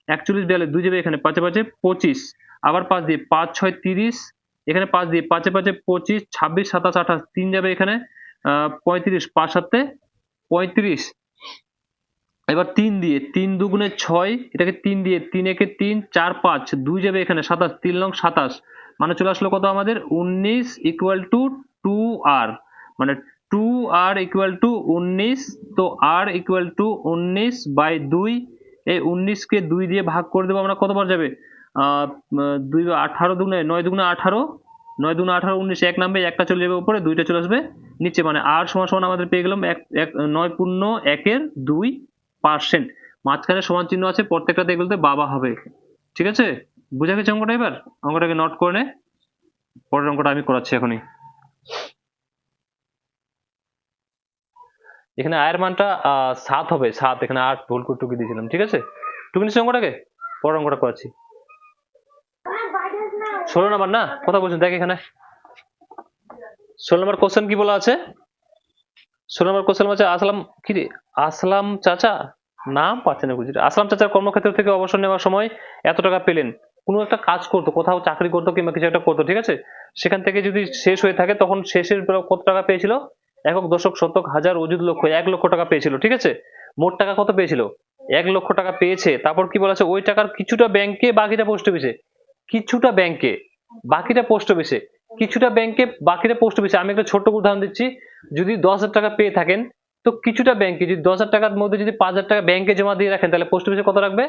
41, 42, 2 যাবে এখানে, 5, 5, 25, আবার 5 দিয়ে 5, 6, 30, এখানে 5 দিয়ে 5, 5, 25, 26, 27, 28, 3 যাবে এখানে 35, 5, 7, 35। এবার 3 দিয়ে 3 দুগুণে 6, এটাকে 3 দিয়ে 3 একে 3, 4, 5, 2 যাবে এখানে 27, 3 লং 27, মানে চলে আসলো কত আমাদের? 19 ইকুয়াল টু 2r, মানে 2r ইকুয়াল টু 19। তো r ইকুয়াল টু 19 বাই 2, এই 19 কে 2 দিয়ে ভাগ করে দেবো আমরা, কতবার যাবে? 2, 18 দুগুণে 9 দুগুণে 18, 9 দুগুণে 18, 19, 1 নামবে, একটা চলে যাবে উপরে, 2টা চলে আসবে নিচে, মানে r সমান সমান আমাদের পেয়ে গেলাম 9.1%। মাঝখানে সমান চিহ্ন আছে, প্রত্যেকটাতে এগুলোতে বাবা হবে, ঠিক আছে? বুঝা গেছে অঙ্কটা? এবার অঙ্কটাকে নোট করে নে, পরের অঙ্কটা আমি করাচ্ছি এখনই। এখানে আয়ের মানটা 7 হবে, 7, এখানে 8 ভুল করে টুকি দিয়েছিলাম, ঠিক আছে? টুকি নিচ্ছি অঙ্কটাকে, পরের অঙ্কটা করাচ্ছি। 16 নাম্বার না? কথা বলছেন দেখ এখানে 16 নম্বর কোশ্চেন কি বলা আছে? 16 নম্বর কোশ্চেন আছে, আসলাম কি রে, আসলাম চাচা, নাম পাচ্ছে না বুঝি, আসলাম চাচার কর্মক্ষেত্র থেকে অবসর নেওয়ার সময় এত টাকা পেলেন। কোনো একটা কাজ করতো, কোথাও চাকরি করতো কিংবা কিছু একটা করতো, ঠিক আছে? সেখান থেকে যদি শেষ হয়ে থাকে, তখন শেষের কত টাকা পেয়েছিল? একক, দশক, শতক, হাজার, অযুত, লক্ষ, 1 লক্ষ টাকা পেয়েছিল, ঠিক আছে? মোট টাকা কত পেয়েছিল? 1 লক্ষ টাকা পেয়েছে। তারপর কি বলা আছে? ওই টাকার কিছুটা ব্যাংকে, বাকিটা পোস্ট অফিসে। কিছুটা ব্যাংকে, বাকিটা পোস্ট অফিসে। কিছুটা ব্যাংকে, বাকিটা পোস্ট অফিসে। আমি একটা ছোট্ট উদাহরণ দিচ্ছি, যদি 10,000 টাকা পেয়ে থাকেন, তো কিছুটা ব্যাংকে, যদি 10,000 টাকার মধ্যে যদি 5,000 টাকা ব্যাংকে জমা দিয়ে রাখেন, তাহলে পোস্ট অফিসে কত রাখবে?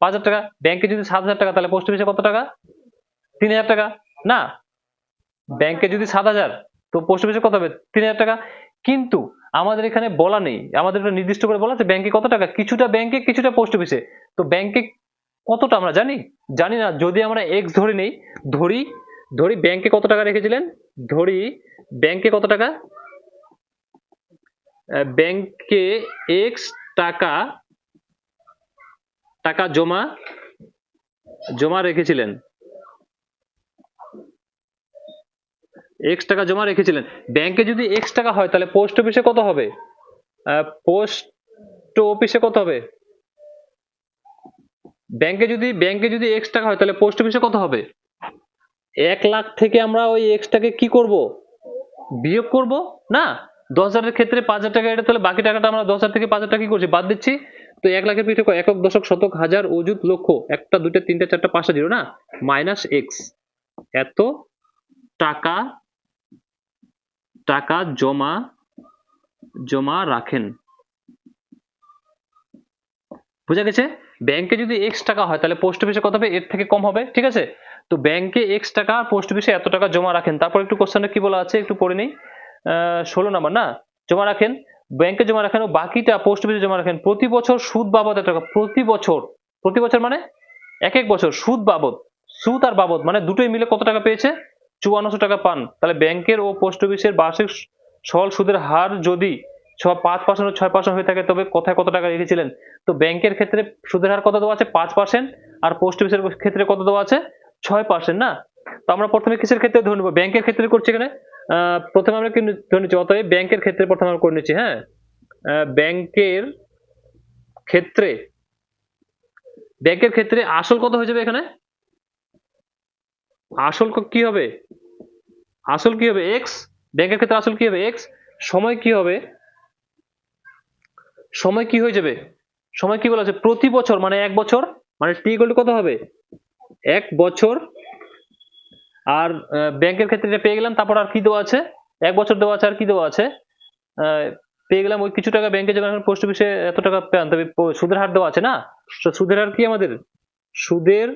5,000 টাকা। ব্যাংকে যদি 7,000 টাকা, তাহলে পোস্ট অফিসে কত টাকা? 3,000 টাকা না? ব্যাংকে যদি 7,000, তো পোস্ট অফিসে কত হবে? 3,000 টাকা। কিন্তু আমাদের এখানে বলা নেই, আমাদের নির্দিষ্ট করে বলা আছে ব্যাংকে কত টাকা, কিছুটা ব্যাংকে, কিছুটা পোস্ট অফিসে। তো ব্যাংকে কতটা আমরা জানি? জানি না। যদি আমরা এক্স ধরে নেই, ধরি, ধরি ব্যাংকে কত টাকা রেখেছিলেন, ধরি ব্যাংকে কত টাকা, ব্যাংকে এক্স টাকা টাকা জমা জমা রেখেছিলেন, এক্স টাকা জমা রেখেছিলেন। ব্যাংকে যদি এক্স টাকা হয় তাহলে পোস্ট অফিসে কত হবে, পোস্ট অফিসে কত হবে, ব্যাংকে যদি এক্স টাকা হয় তাহলে পোস্ট অফিসে কত হবে, 1 লাখ থেকে আমরা ওই এক্স টাকে কি করব, বিয়োগ করব না। 10,000 ক্ষেত্রে 5,000 টাকা, এটা তাহলে বাকি টাকাটা আমরা 10,000 থেকে 5,000 টাকা কি করছি, বাদ দিচ্ছি। তো 1 লাখের পিঠে একক, দশক, শতক, হাজার, অযুত, লক্ষ, একটা, দুইটা, তিনটা, চারটা, পাঁচটা জিরো না, মাইনাস এক্স, এত টাকা টাকা জমা জমা রাখেন। বুঝা গেছে? ব্যাংকে যদি এক্স টাকা হয় তাহলে পোস্ট অফিসে কত হবে, এর থেকে কম হবে, ঠিক আছে। তো ব্যাংকে এক্স টাকা, পোস্ট অফিসে এত টাকা জমা রাখেন। তারপর একটু কোশ্চেনে কি বলা আছে একটু পড়ে নেই। 16 নাম্বার না, জমা রাখেন, ব্যাংকে জমা রাখেন ও বাকিটা পোস্ট অফিসে জমা রাখেন প্রতি বছর সুদ বাবদ এত টাকা। প্রতি বছর, প্রতি বছর মানে এক এক বছর, সুদ বাবদ, সুদ আর বাবদ মানে দুটোই মিলে কত টাকা পেয়েছে, 5400 টাকা পান। তাহলে ব্যাংকের ও পোস্ট অফিসের বার্ষিক সরল সুদের হার যদি 5% ও 6% হয়ে থাকে তবে কোথায় কত টাকা রেখেছিলেন। তো ব্যাংকের ক্ষেত্রে সুদের হার কত দেওয়া আছে, 5%, আর পোস্ট অফিসের ক্ষেত্রে কত দেওয়া আছে, 6%, না। তো আমরা প্রথমে কিসের ক্ষেত্রে ধরে নেব, ব্যাংকের ক্ষেত্রে করছি এখানে। প্রথমে আমরা কি ধরে নিচ্ছি, অতএব ব্যাংকের ক্ষেত্রে প্রথমে আমরা করে নিচ্ছি। হ্যাঁ, ব্যাংকের ক্ষেত্রে, ব্যাংকের ক্ষেত্রে আসল কত হয়ে যাবে এখানে, আসল কি হবে, আসল কি হবে এক্স, ব্যাংকের ক্ষেত্রে আসল কি হবে এক্স, সময় কি হবে, সময় কি হয়ে যাবে, সময় কি বলা আছে, প্রতি বছর মানে 1 বছর, মানে টি ইকুয়াল টু কত হবে, 1 বছর। আর ব্যাংকের ক্ষেত্রে এটা পেয়ে গেলাম। তারপর আর কি দেওয়া আছে, 1 বছর দেওয়া আছে, আর কি দেওয়া আছে, পেয়ে গেলাম ওই কিছু টাকা ব্যাংকে জমা রাখেন, পোস্ট অফিসে এত টাকা পেন, তবে সুদের হার দেওয়া আছে না। সুদের হার কি আমাদের, সুদের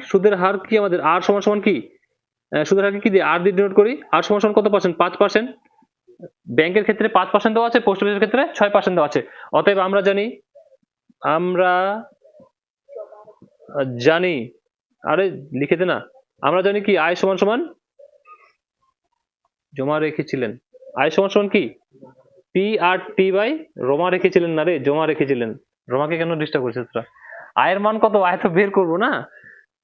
সুদের হার কি আমাদের, আর সমান সমান কি, সুদের হারকে কি দিয়ে, আর দিয়ে ডিনোট করি, আর সমান সমান কত পার্সেন্ট, 5%। ব্যাংকের ক্ষেত্রে 5% দেওয়া আছে, পোস্ট অফিসের ক্ষেত্রে 6% দেওয়া আছে। অতএব আমরা জানি, আমরা জানি, আরে লিখে দে না, আমরা জানি কি আয় সমান সমান জমা রেখেছিলেন, আয় সমান সমান কি P R T by Rama রেখেছিলেন না রে, জমা রেখেছিলেন। রমাকে কেন ডিস্টার্ব করছিস তোরা, আয়ের মান কত, আয় তো বের করবো না।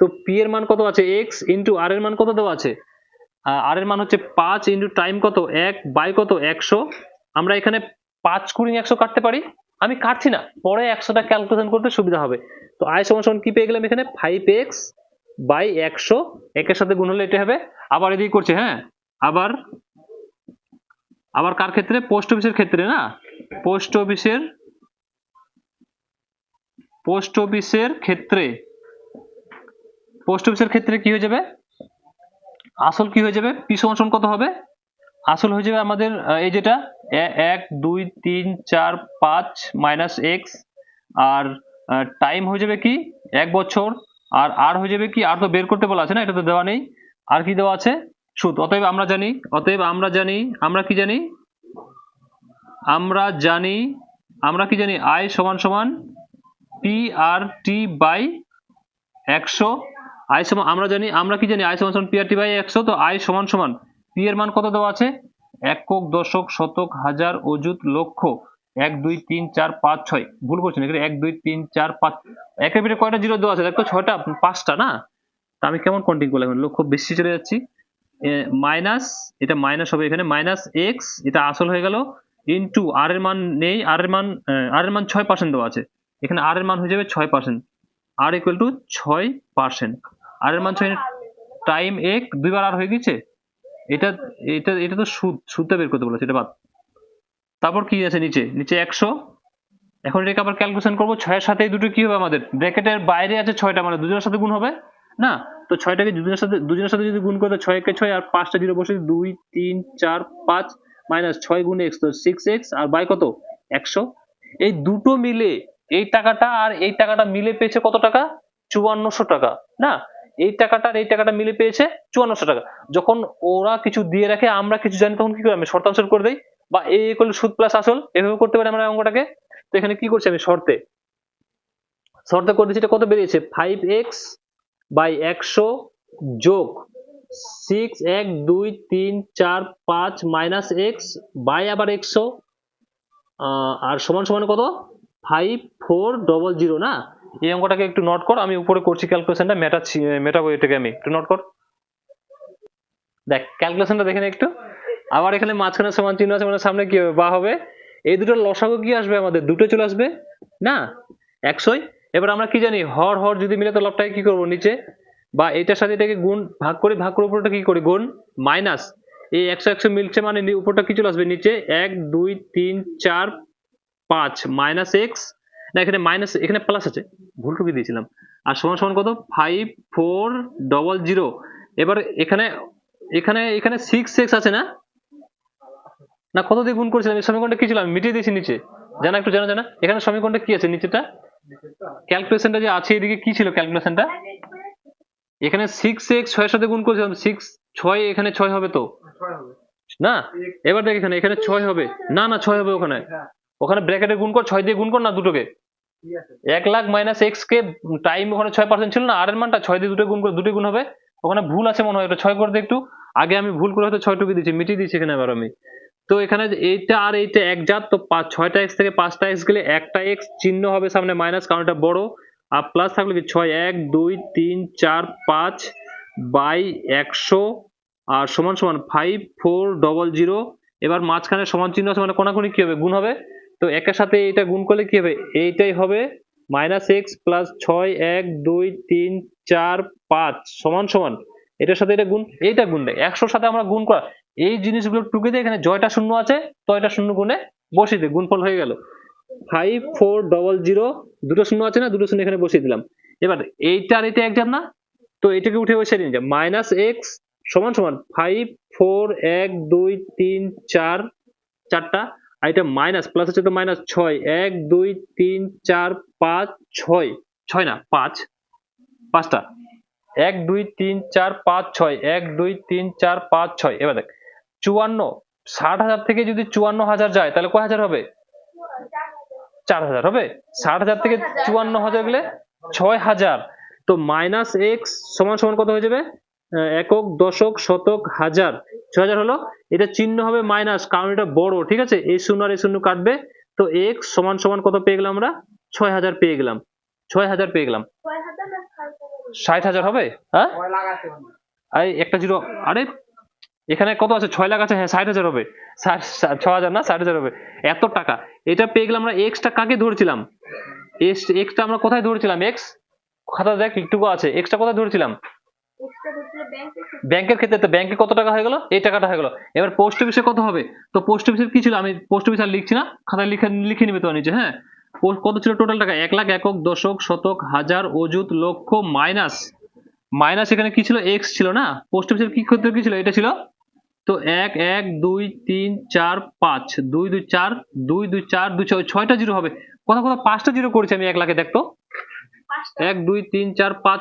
তো পি এর মান কত আছে, এক্স ইন্টু আর এর মান কত দেওয়া আছে, আর এর মান হচ্ছে 5 ইন্টু টাইম কত, 1 বাই কত 100। আমরা এখানে 5 কুড়ি 100 কাটতে পারি, আমি কাটছি না, পরে 100টা ক্যালকুলেশন করতে সুবিধা হবে। তো আয় সমান সমান কি পেয়ে গেলাম এখানে, 5x বাই 100, একের সাথে গুণ হলে এটা হবে। আবার এদিকে করছে, হ্যাঁ, আবার আবার কার ক্ষেত্রে, পোস্ট অফিসের ক্ষেত্রে না, পোস্ট অফিসের ক্ষেত্রে, পোস্ট অফিসের ক্ষেত্রে কি হয়ে যাবে, আসল কি হয়ে যাবে, পি সমান সমান কত হবে, আসল হয়ে যাবে আমাদের এই যেটা 1 2 3 4 5 মাইনাস এক্স, আর টাইম হয়ে যাবে কি 1 বছর, আর আর হয়ে যাবে কি, আর তো বের করতে বলা আছে না, এটা তো দেওয়া নেই, আর কি দেওয়া আছে সুদ। অতএব আমরা জানি, আমরা কি জানি, আমরা কি জানি, আয় সমান সমান পি আর টি বাই 100। আয় সমান আমরা জানি, আমরা কি জানি, আয় সমান সমান পি আর টি বাই 100। তো আয় সমান সমান পি এর মান কত দেওয়া আছে, একক, দশক, শতক, হাজার, অযুত, লক্ষ, 1 2 3 4 5 6, ভুল করছেন এখানে 1 2 3 4 5, একের ভিতরে কয়টা জিরো দেওয়া আছে দেখো, 6টা 5টা না। তা আমি কেমন কন্টিনিউ করলাম, লক্ষ বেশি চলে যাচ্ছি, মাইনাস, এটা মাইনাস হবে এখানে, মাইনাস এক্স, এটা আসল হয়ে গেল, ইন্টু আর এর মান নেই, আর এর মান 6% দেওয়া আছে, এখানে আর এর মান হয়ে যাবে 6%, আর ইকুয়াল টু 6%, আর এর মান 6, টাইম 1 দুইবার আর হয়ে গেছে, এটা এটা এটা তো সুদটা বের করতে বলেছে, এটা বাদ। তারপর কি আছে নিচে, 100। এখন এটাকে আবার ক্যালকুলেশন করবো, 6 এর সাথে এই দুটো কি হবে, আমাদের ব্র্যাকেটের বাইরে আছে 6টা, মানে দুজনের সাথে গুণ হবে না। তো 6টাকে দুজনের সাথে যদি গুণ করতে, 6 কে 6 আর 5টা জিরো বসে, 2 3 4 5 মাইনাস 6 গুণ x, তো 6x, আর বাই কত 100। এই দুটো মিলে এই টাকাটা আর এই টাকাটা মিলে পেয়েছে কত টাকা, 5400 টাকা না। এই টাকাটা আর এই টাকাটা মিলে পেয়েছে 5400 টাকা। যখন ওরা কিছু দিয়ে রাখে আমরা কিছু জানি, তখন কি করি, আমি শর্তাংশ করে দেই, বা এ ইকুয়াল সুদ প্লাস আসল, এভাবে করতে পারি আমরা অঙ্কটাকে। তো এখানে কি করছি আমি, শর্তে করে দিচ্ছি, এটা কত বেরিয়েছে, 5x বাই 100 যোগ 6 1 2 3 4 5 মাইনাস এক্স বাই আবার 100 আর সমান সমান কত 5400 না। এই অঙ্কটাকে একটু নোট কর, আমি উপরে করছি ক্যালকুলেশনটা, মেটাবো এটাকে, আমি একটু নোট কর। দেখ ক্যালকুলেশনটা দেখে নে একটু। আবার এখানে মাঝখানে সমান চিহ্ন আছে, মানে সামনে কি হবে বা হবে, এই দুটোর লসাগু কি আসবে আমাদের, দুটো চলে আসবে না 100। এবার আমরা কি জানি, হর হর যদি মিলে তো লবটাকে কি করব নিচে, বা এটার সাথে এটাকে গুণ ভাগ করি, ভাগ করে উপরটা কি করি গুণ, মাইনাস এই 100 100 মিলছে মানে উপরটা কি চলে আসবে নিচে, 1 2 3 4 5 মাইনাস এক্স, না এখানে মাইনাস, এখানে প্লাস আছে, ভুল টুকি দিয়েছিলাম, আর সমান সমান কত 5400। এবার এখানে এখানে এখানে 6x আছে না, না কত দিয়ে গুণ করেছিলাম, এই সমীকরণটা কি ছিল আমি মিটিয়ে দিয়েছি নিচে, জানা একটু জানা জানা, এখানে সমীকরণটা কি আছে নিচেটা, ক্যালকুলেশনটা যে আছে এদিকে কি ছিল ক্যালকুলেশনটা, এখানে 6x 6 এর সাথে গুণ করেছিলাম, 6 6 এখানে 6 হবে তো না, এবার দেখ এখানে এখানে 6 হবে না, না 6 হবে ওখানে, ওখানে ব্র্যাকেটে গুণ কর, 6 দিয়ে গুণ কর না দুটোকে, 1 লাখ মাইনাস এক্স কে টাইম ওখানে 6% ছিল না, আর এর মানটা 6 দিয়ে দুটো গুণ করে দুটো গুণ হবে, ওখানে ভুল আছে মনে হয়, এটা 6 করে দে একটু, আগে আমি ভুল করে হয়তো 6 টুকু দিয়েছি, মিটিয়ে দিয়েছি এখানে আবার আমি। তো এখানে এইটা আর এইটা এক জাত, তো 6টা এক্স থেকে 5টা এক্স গেলে একটা এক্স চিহ্ন হবে সামনে মাইনাস, কারণ এটা বড়, আর প্লাস থাকলে কি 6 1 2 3 4 5 বাই 100 আর সমান সমান 5400। এবার মাঝখানে সমান চিহ্ন আছে মানে কোনাকুনি কি হবে গুণ হবে, তো একের সাথে এটা গুণ করলে কি হবে, এইটাই হবে মাইনাস এক্স প্লাস 6 1 2 3 4 5 সমান সমান এটার সাথে এটা গুণ, এইটা গুণ দেয় 100 সাথে আমরা গুণ করা, এই জিনিসগুলো টুকে দিয়ে এখানে জয়টা শূন্য আছে তো এটা শূন্য গুণে বসিয়ে দিই, গুণফল হয়ে গেল 5400, দুটো শূন্য আছে না, দুটো শূন্য এখানে বসিয়ে দিলাম। এবার এইটা আর এটা একজাত না, তো এটাকে উঠে বসে নিয়ে যায়, মাইনাস এক্স সমান সমান 5 4 1 2 3 4 চারটা, আর এটা মাইনাস প্লাস হচ্ছে তো মাইনাস 6 1 2 3 4 5 6 6 না 5, পাঁচটা 1 2 3 4 5 6 1 2 3 4 5 6। এবার দেখ 54, 60,000 থেকে যদি 54,000 যায় তাহলে কয় হাজার হবে, 4,000 হবে, 60,000 থেকে 54,000 গেলে 6,000, তো মাইনাস এক্স সমান সমান কত হয়ে যাবে, একক দশক শতক হাজার, 6,000 হলো, এটা চিহ্ন হবে মাইনাস কারণ এটা বড়, ঠিক আছে, এই শূন্য আর এই শূন্য কাটবে, তো এক্স সমান সমান কত পেয়ে গেলাম আমরা, 6,000 পেয়ে গেলাম, 6,000 পেয়ে গেলাম, 60,000 হবে, হ্যাঁ এই একটা জিরো, আরে এখানে কত আছে 6 লাখ আছে, হ্যাঁ 60,000 হবে, 6,000 না 60,000 হবে, এত টাকা এটা পেয়ে গেলাম আমরা। এক্সটা কাকে ধরেছিলাম, এক্সটা আমরা কোথায় ধরেছিলাম, এক্স খাতা দেখ একটুকু আছে, এক্সটা কোথায় ধরেছিলাম, ব্যাংকের ক্ষেত্রে, তো ব্যাংকে কত টাকা হয়ে গেল, এই টাকাটা হয়ে গেল। এবার পোস্ট অফিসে কত হবে, তো পোস্ট অফিসের কি ছিল, আমি পোস্ট অফিস আর লিখছি না, খাতায় লিখে নিবে তো নিচে, হ্যাঁ কত ছিল টোটাল টাকা, 1 লাখ একক দশক শতক হাজার অযুত লক্ষ মাইনাস, মাইনাস এখানে কি ছিল এক্স ছিল না, পোস্ট অফিসের কি ক্ষেত্রে কি ছিল এটা ছিল, তো 1 1 2 3 4 5 2 2 4 2 2 4 2 6, 6টা জিরো হবে, কথা কথা 5টা জিরো করেছি আমি 1 লাখে, দেখতো 1 2 3 4 5,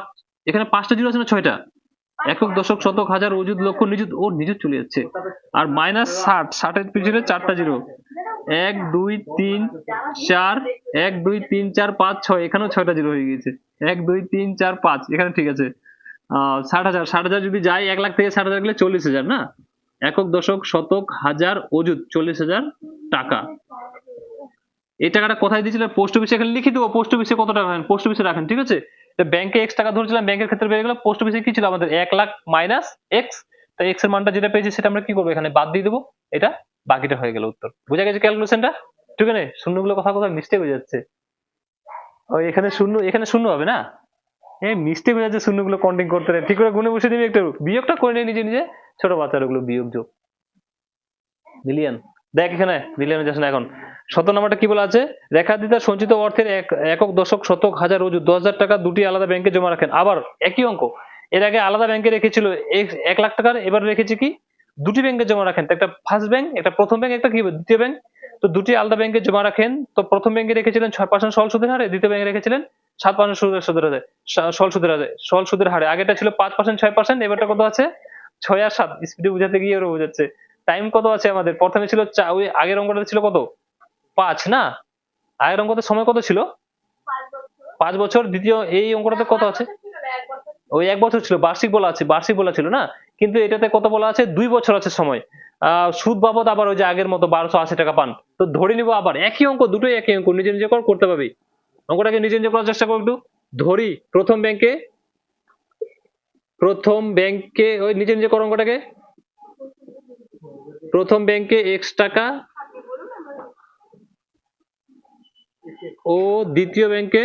এখানে 5টা জিরো আছে না 6টা, একক দশক শতক হাজার অযুত লক্ষ নিযুত, ওর নিযুত চলে যাচ্ছে, আর মাইনাস 60, 60 এর পিছনে 4টা জিরো, 1 2 3 4 1 2 3 4 5 6, এখানেও 6টা জিরো হয়ে গিয়েছে, 1 2 3 4 5 এখানে ঠিক আছে, 60,000, 60,000 যদি যায় 1 লাখ থেকে 60,000 গেলে 40,000 না, একক দশক শতক হাজার অযুত 40,000 টাকা। এই টাকাটা কোথায় দিয়েছিল, পোস্ট অফিসে, এখানে লিখে দেবো পোস্ট অফিসে কত টাকা রাখেন, পোস্ট অফিসে রাখেন, ঠিক আছে, ব্যাংকে এক্স টাকা ধরেছিলাম, ব্যাংকের ক্ষেত্রে বেড়ে গেল, পোস্ট অফিসে কি ছিল আমাদের 1 লাখ মাইনাস এক্স, তো এক্স এর মানটা যেটা পেয়েছি সেটা আমরা কি করবো এখানে বাদ দিয়ে দেবো, এটা বাকিটা হয়ে গেল উত্তর, বুঝা গেছে ক্যালকুলেশনটা, ঠিক আছে, শূন্যগুলো কথা কথা মিস্টেক হয়ে যাচ্ছে, ওই এখানে শূন্য, এখানে শূন্য হবে না, মিস্টেক হয়ে যাচ্ছে, শূন্যগুলো কাউন্টিং করতে নেই, ঠিক করে গুনে বসে দিবি, একটু বিয়োগটা করে নিয়ে নিজে নিজে, ছোট বাচ্চার ওগুলো বিয়োগ যোগ মিলিয়ন, দেখ এখানে মিলিয়নে যাচ্ছে না এখন। 17 নাম্বারটা কি বলা আছে, রেখাদিতার সঞ্চিত অর্থের একক দশক শতক হাজার অযুত 10,000 টাকা দুটি আলাদা ব্যাংকে জমা রাখেন, আবার একই অঙ্ক, এর আগে আলাদা ব্যাংকে রেখেছিল 1 লাখ টাকার, এবার রেখেছে কি দুটি ব্যাংকে জমা রাখেন, একটা ফার্স্ট ব্যাংক, একটা প্রথম ব্যাংক, একটা কি দ্বিতীয় ব্যাংক, তো দুটি আলাদা ব্যাংকে জমা রাখেন, তো প্রথম ব্যাংকে রেখেছিলেন 6% সরল সুদের হারে, দ্বিতীয় ব্যাংকে রেখেছিলেন 7% সুদের হারে, সরল সুদের হারে, আগেটা ছিল 5% 6%, এবারটা কত আছে 6 আর 7, স্পিডে বুঝাতে গিয়ে ওরা বোঝাচ্ছে, টাইম কত আছে আমাদের, প্রথমে ছিল ওই আগের অঙ্কটা ছিল কত 5 না, আগের অঙ্কতে সময় কত ছিল 5 বছর, দ্বিতীয় এই অঙ্কটাতে কত আছে ওই 1 বছর ছিল, বার্ষিক বলা ছিল না, কিন্তু এটাতে কত বলা আছে, 2 বছর আছে সময়। সুদ বাবদ আবার ওই যে আগের মতো 1280 টাকা পান। তো ধরে নিব আবার একই অঙ্ক, দুটোই একই অঙ্ক, নিজে নিজে করতে পারবি। অঙ্কটাকে নিজে নিজে করার চেষ্টা করো একটু। ধরি প্রথম ব্যাংকে ওই নিজে নিজে করো অঙ্কটাকে। প্রথম ব্যাংকে x টাকা ও দ্বিতীয় ব্যাংকে,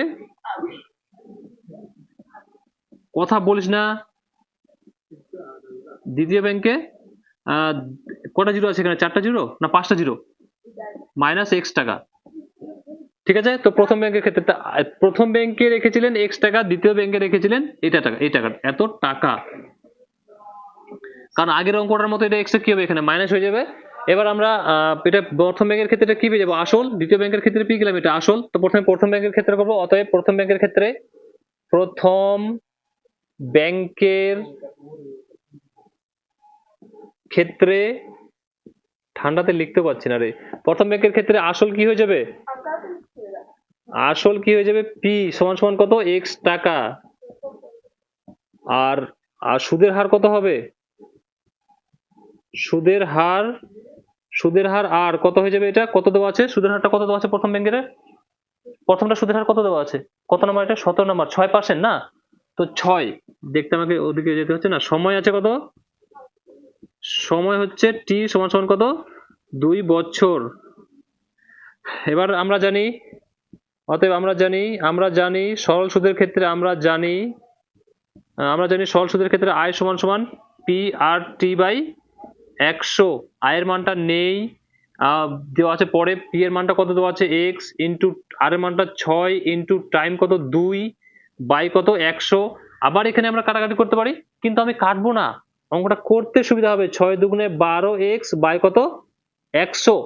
কথা বলিস না, দ্বিতীয় ব্যাংকে কটা জিরো আছে এখানে, 4টা জিরো না 5টা জিরো, -x টাকা। ঠিক আছে, তো প্রথম ব্যাংকের ক্ষেত্রে প্রথম ব্যাংকে রেখেছিলেন x টাকা, দ্বিতীয় ব্যাংকে রেখেছিলেন এই টাকা, এত টাকা। কারণ আগের অঙ্কটার মতো এটা x কি হবে, এখানে মাইনাস হয়ে যাবে। এবার আমরা এটা প্রথম ব্যাংকের ক্ষেত্রে কি পেয়ে যাবো, আসল। দ্বিতীয় ব্যাংকের ক্ষেত্রে পেয়ে গেলাম এটা আসল। তো প্রথমে প্রথম ব্যাংকের ক্ষেত্রে করবো। অতএব প্রথম ব্যাংকের ক্ষেত্রে ঠান্ডাতে লিখতে পারছি না রে। প্রথম ব্যাংকের ক্ষেত্রে আসল কি হয়ে যাবে, p সমান সমান কত, x টাকা। আর সুদের হার কত হবে, সুদের হার আর কত হয়ে যাবে, এটা কত দেওয়া আছে, সুদের হারটা কত দেওয়া আছে প্রথম ব্যাংকের, প্রথমটা সুদের হার কত দেওয়া আছে, কত নাম্বার এটা, 17 নাম্বার, 6% না, তো 6 দেখতে আমাকে ওদিকে যেতে হচ্ছে না। সময় আছে কত, সময় হচ্ছে t সমান সমান কত, 2 বছর। এবার আমরা জানি, অতএব আমরা জানি সরল সুদের ক্ষেত্রে সরল সুদের ক্ষেত্রে i সমান সমান p/t/100। i এর মানটা নেই, দেওয়া আছে পরে, p এর মানটা কত দেওয়া আছে, x ইন্টু r এর মানটা 6 ইন্টু টাইম কত 2 বাই কত 100। আবার এখানে আমরা কাটাকাটি করতে পারি, কিন্তু আমি কাটবো না, অঙ্কটা করতে সুবিধা হবে। 6 দুগুণে 12x বাই কত 100।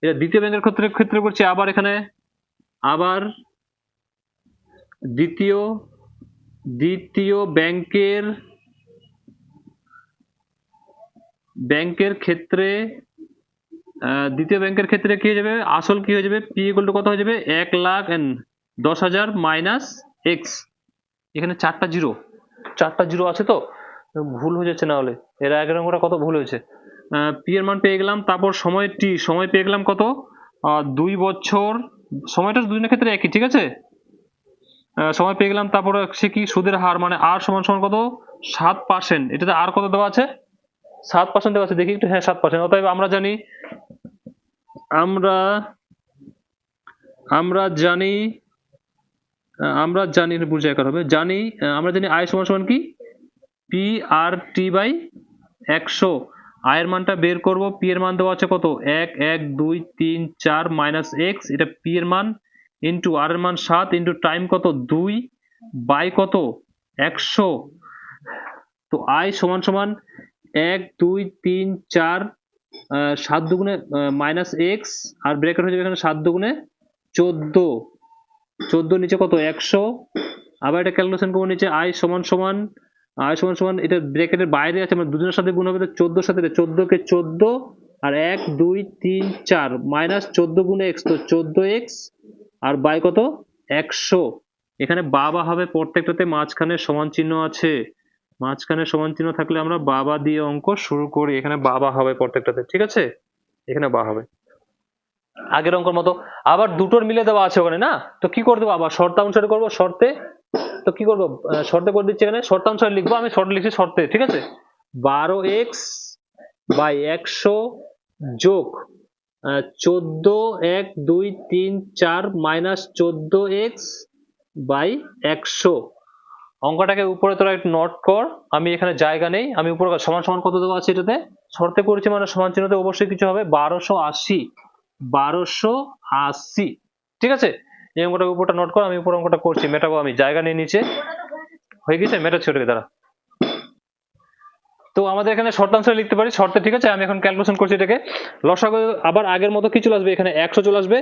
এটা দ্বিতীয় ব্যাংকের ক্ষেত্রে করছি। আবার এখানে দ্বিতীয় ব্যাংকের ক্ষেত্রে কি হয়ে যাবে, আসল কি হয়ে যাবে, p ইকুয়াল টু কত হয়ে যাবে, 1,10,000 মাইনাস x। এখানে 4টা জিরো আছে, তো ভুল হয়ে যাচ্ছে, না হলে এর আগের অঙ্কটা কত ভুল হয়েছে। p এর মান পেয়ে গেলাম, তারপর সময় পেয়ে গেলাম কত, 2 বছর। সময়টা দুজনের ক্ষেত্রে একই, ঠিক আছে। সময় পেয়ে গেলাম, তারপর সে কি, সুদের হার মানে r সমান সমান কত, 7%। এটাতে আর কত দেওয়া আছে, 7% দেওয়া আছে, দেখি একটু, হ্যাঁ 7%। অতএব আমরা জানি বুঝে একার হবে, আমরা জানি i সমান সমান কি, p/t/100। i এর মানটা বের করব, p এর মান দেওয়া আছে কত, 1 1 2 3 4 মাইনাস x, এটা p এর মান ইন্টু r এর মান 7 ইন্টু টাইম কত 2 বাই কত 100। তো i সমান সমান 1 2 3 4, 7 দুগুণে মাইনাস এক্স, আর ব্র্যাকেট হয়ে যাবে এখানে 7 দুগুণে 14, নিচে কত 100। আবার এটা ক্যালকুলেশন করবো, নিচে i সমান সমান এটা ব্র্যাকেটের বাইরে আছে, মানে দুজনের সাথে গুণ হবে, তো 14 সাথে 14 কে 14 আর 1 2 3 4 মাইনাস 14 গুণে x, তো 14x আর বাই কত 100। এখানে বাবা হবে প্রত্যেকটাতে, মাঝখানে সমান চিহ্ন আছে, মাঝখানে সমান চিহ্ন থাকলে আমরা বাবা দিয়ে অঙ্ক শুরু করি। এখানে বাবা হবে প্রত্যেকটাতে, ঠিক আছে, এখানে বা হবে আগের অঙ্কের মতো। আবার দুটোর মিলে দেওয়া আছে ওখানে না, তো কি করে দেবো, আবার শর্তানুসারে করবো। তো কি করবো, শর্তে করে দিচ্ছি, এখানে শর্তানুসারে লিখবো, আমি শর্ট লিখছি শর্তে, ঠিক আছে। 12x বাই 100 যোগ 14 1 2 3 4 মাইনাস 14x বাই 100। অঙ্কটাকে উপরে তোরা একটু নোট কর, আমি এখানে জায়গা নেই, আমি উপরে সমান সমান কত দেওয়া আছে, এটাতে শর্তে করেছি মানে সমান চিহ্নতে অবশ্যই কিছু হবে, 1280। ঠিক আছে, এই অঙ্কটা উপরটা নোট কর, আমি উপরে অঙ্কটা করছি, মেটাবো, আমি জায়গা নিয়ে নিচে হয়ে গেছে, মেটাচ্ছি ওটাকে দ্বারা। তো আমাদের এখানে শর্তাংশে লিখতে পারি শর্তে, ঠিক আছে। আমি এখন ক্যালকুলেশন করছি এটাকে, লসাগু আবার আগের মতো কি চলে আসবে, এখানে 100 চলে আসবে,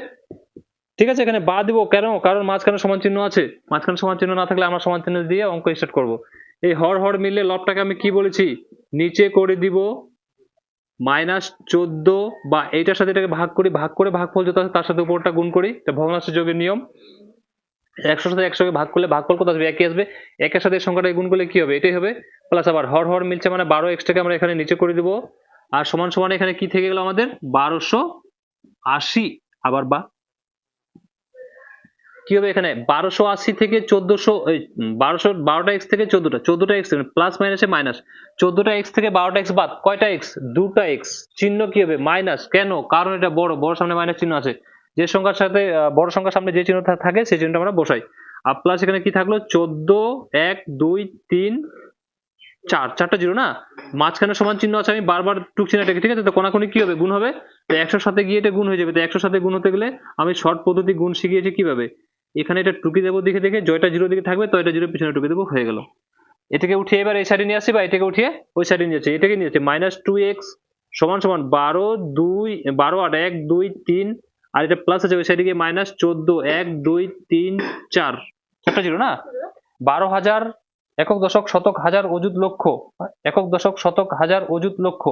ঠিক আছে। এখানে বা দিব কেন, কারণ মাঝখানে সমান চিহ্ন আছে, মাঝখানে সমান চিহ্ন না থাকলে আমরা সমান চিহ্ন দিয়ে অঙ্ক স্টার্ট করব। এই হর মিললে লবটাকে আমি কি বলেছি, নিচে করে দিব -14, বা এইটার সাথে এটাকে ভাগ করে ভাগফল যত আছে তার সাথে উপরটা গুণ করি, এটা ভগ্নাংশ যোগের নিয়ম। 100 সাথে 100 কে ভাগ করলে ভাগফল কত আসবে? একই আসবে। একের সাথে এই সংখ্যাটা গুণ করলে কি হবে? এটাই হবে। প্লাস আবার হর হর মিলছে মানে 12x টাকে আমরা এখানে নিচে করে দিব। আর সমান সমান এখানে কি থেকে গেল আমাদের? 1280। আবার বা কি হবে এখানে? 1280 থেকে 1400, 12টা x থেকে 14টা x প্লাস মাইনাসে মাইনাস। 14টা x থেকে 12টা x বাদ, কয়টা x? 2টা x। চিহ্ন কি হবে? মাইনাস। কেন? কারণ এটা বড়, বড় সামনে মাইনাস চিহ্ন আছে। যে সংখ্যার সাথে বড় সংখ্যার সামনে যে চিহ্ন থাকে সেই চিহ্নটা আমরা বসাই। আর প্লাস এখানে কি থাকলো? 14, 1, 2, 3, 4, 4টা জিরো না? মাঝখানে সমান চিহ্ন আছে, আমি বারবার টুকছি না এটাকে, ঠিক আছে? তো কোনাকুনি কি হবে? গুণ হবে। তো 100 সাথে গিয়ে এটা গুণ হয়ে যাবে। তো 100 সাথে গুণ হতে গেলে আমি শর্ট পদ্ধতি গুণ শিখিয়েছি কিভাবে। এখানে এটা টুকি দেবো দেখে দেখে, জয়টা জিরো দিকে থাকবে তো এটা জিরো পিছনে টুকি দেবো, হয়ে গেল। এটাকে উঠিয়ে এবার এই সাইডে নিয়ে আসি বা এটাকে উঠিয়ে ওই সাইডে নিয়ে আসি। এটাকে নিয়ে আসছি -2x সমান সমান 12, 2, 12, 8, 1, 2, 3, আর এটা প্লাস আছে ওই সাইডে গিয়ে -14, 1, 2, 3, 4, 4টা জিরো না? 12,000 একক দশক শতক হাজার অযুত লক্ষ, একক দশক শতক হাজার অযুত লক্ষ,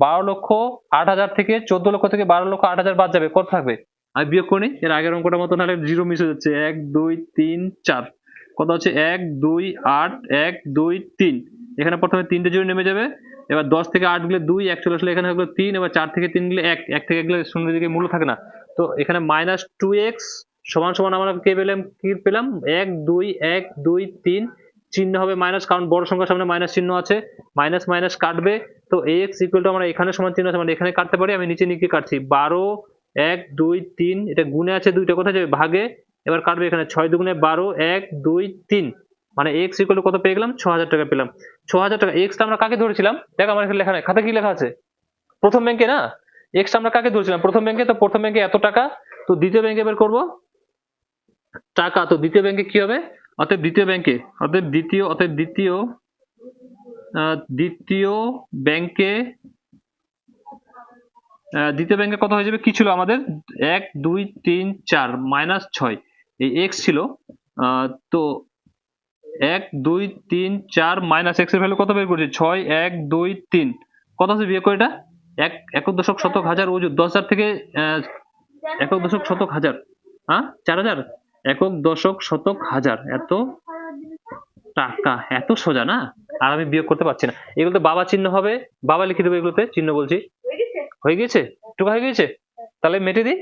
12,08,000 থেকে 14 লক্ষ থেকে 12,08,000 বাদ যাবে, কত থাকবে? আমি বিয়োগ করি এর আগের অঙ্কটার মতো, নাহলে জিরো মিস হয়ে যাচ্ছে। 1, 2, 3, 4, কত হচ্ছে? 1, 2, 8, 1, 2, 3। এখানে প্রথমে 3টে জিরো নেমে যাবে। এবার 10 থেকে 8 গেলে 2, 1 চলে আসলে এখানে হলো 3। এবার 4 থেকে 3 গেলে 1, 1 থেকে 1 গেলে শূন্যের দিকে মূল্য থাকে না। তো এখানে -2x সমান সমান আমরা কে পেলাম? কি পেলাম? 1, 2, 1, 2, 3। চিহ্ন হবে মাইনাস, কারণ বড় সংখ্যার সামনে মাইনাস চিহ্ন আছে। মাইনাস মাইনাস কাটবে। তো ax ইকুয়াল টু আমরা এখানে সমান চিহ্ন আছে মানে এখানে কাটতে পারি। আমি নিচে নিচে কাটছি। 12, 1, 2, 3, এটা গুণে আছে দুইটা, কোথায় যাবে? ভাগে। এবার কাটবে এখানে 6 দুগুণে 12, 1, 2, 3, মানে x ইকুয়াল টু কত পেয়ে গেলাম? 6,000 টাকা পেলাম। 6,000 টাকা। x টা আমরা কাকে ধরেছিলাম? দেখ আমার এখানে লেখা নেই, খাতা কি লেখা আছে? প্রথম ব্যাংকে না? x টা আমরা কাকে ধরেছিলাম? প্রথম ব্যাংকে। তো প্রথম ব্যাংকে এত টাকা। তো দ্বিতীয় ব্যাংকে বের করব টাকা। তো দ্বিতীয় ব্যাংকে কি হবে? অতএব দ্বিতীয় ব্যাংকে, অতএব দ্বিতীয় ব্যাংকে দ্বিতীয় ব্যাংকে কত হয়ে যাবে? কি ছিল আমাদের? 1, 2, 3, 4 -6 এই x ছিল। তো 1, 2, 3, 4 মাইনাস x এর ভ্যালু কত বের করেছি? 6, 1, 2, 3, কত আছে বিয়োগ করে? এটা একক দশক শতক হাজার অযুত 10,000 থেকে একক দশক শতক হাজার, হ্যাঁ 4,000 একক দশক শতক হাজার, এত টাকা। এত সোজা না? আর আমি বিয়োগ করতে পারছি না। এগুলোতে বাবা চিহ্ন হবে, বাবা লিখে দেবো এগুলোতে চিহ্ন, বলছি। হয়ে গেছে? টুকা হয়ে গেছে? তাহলে মেটে দিই।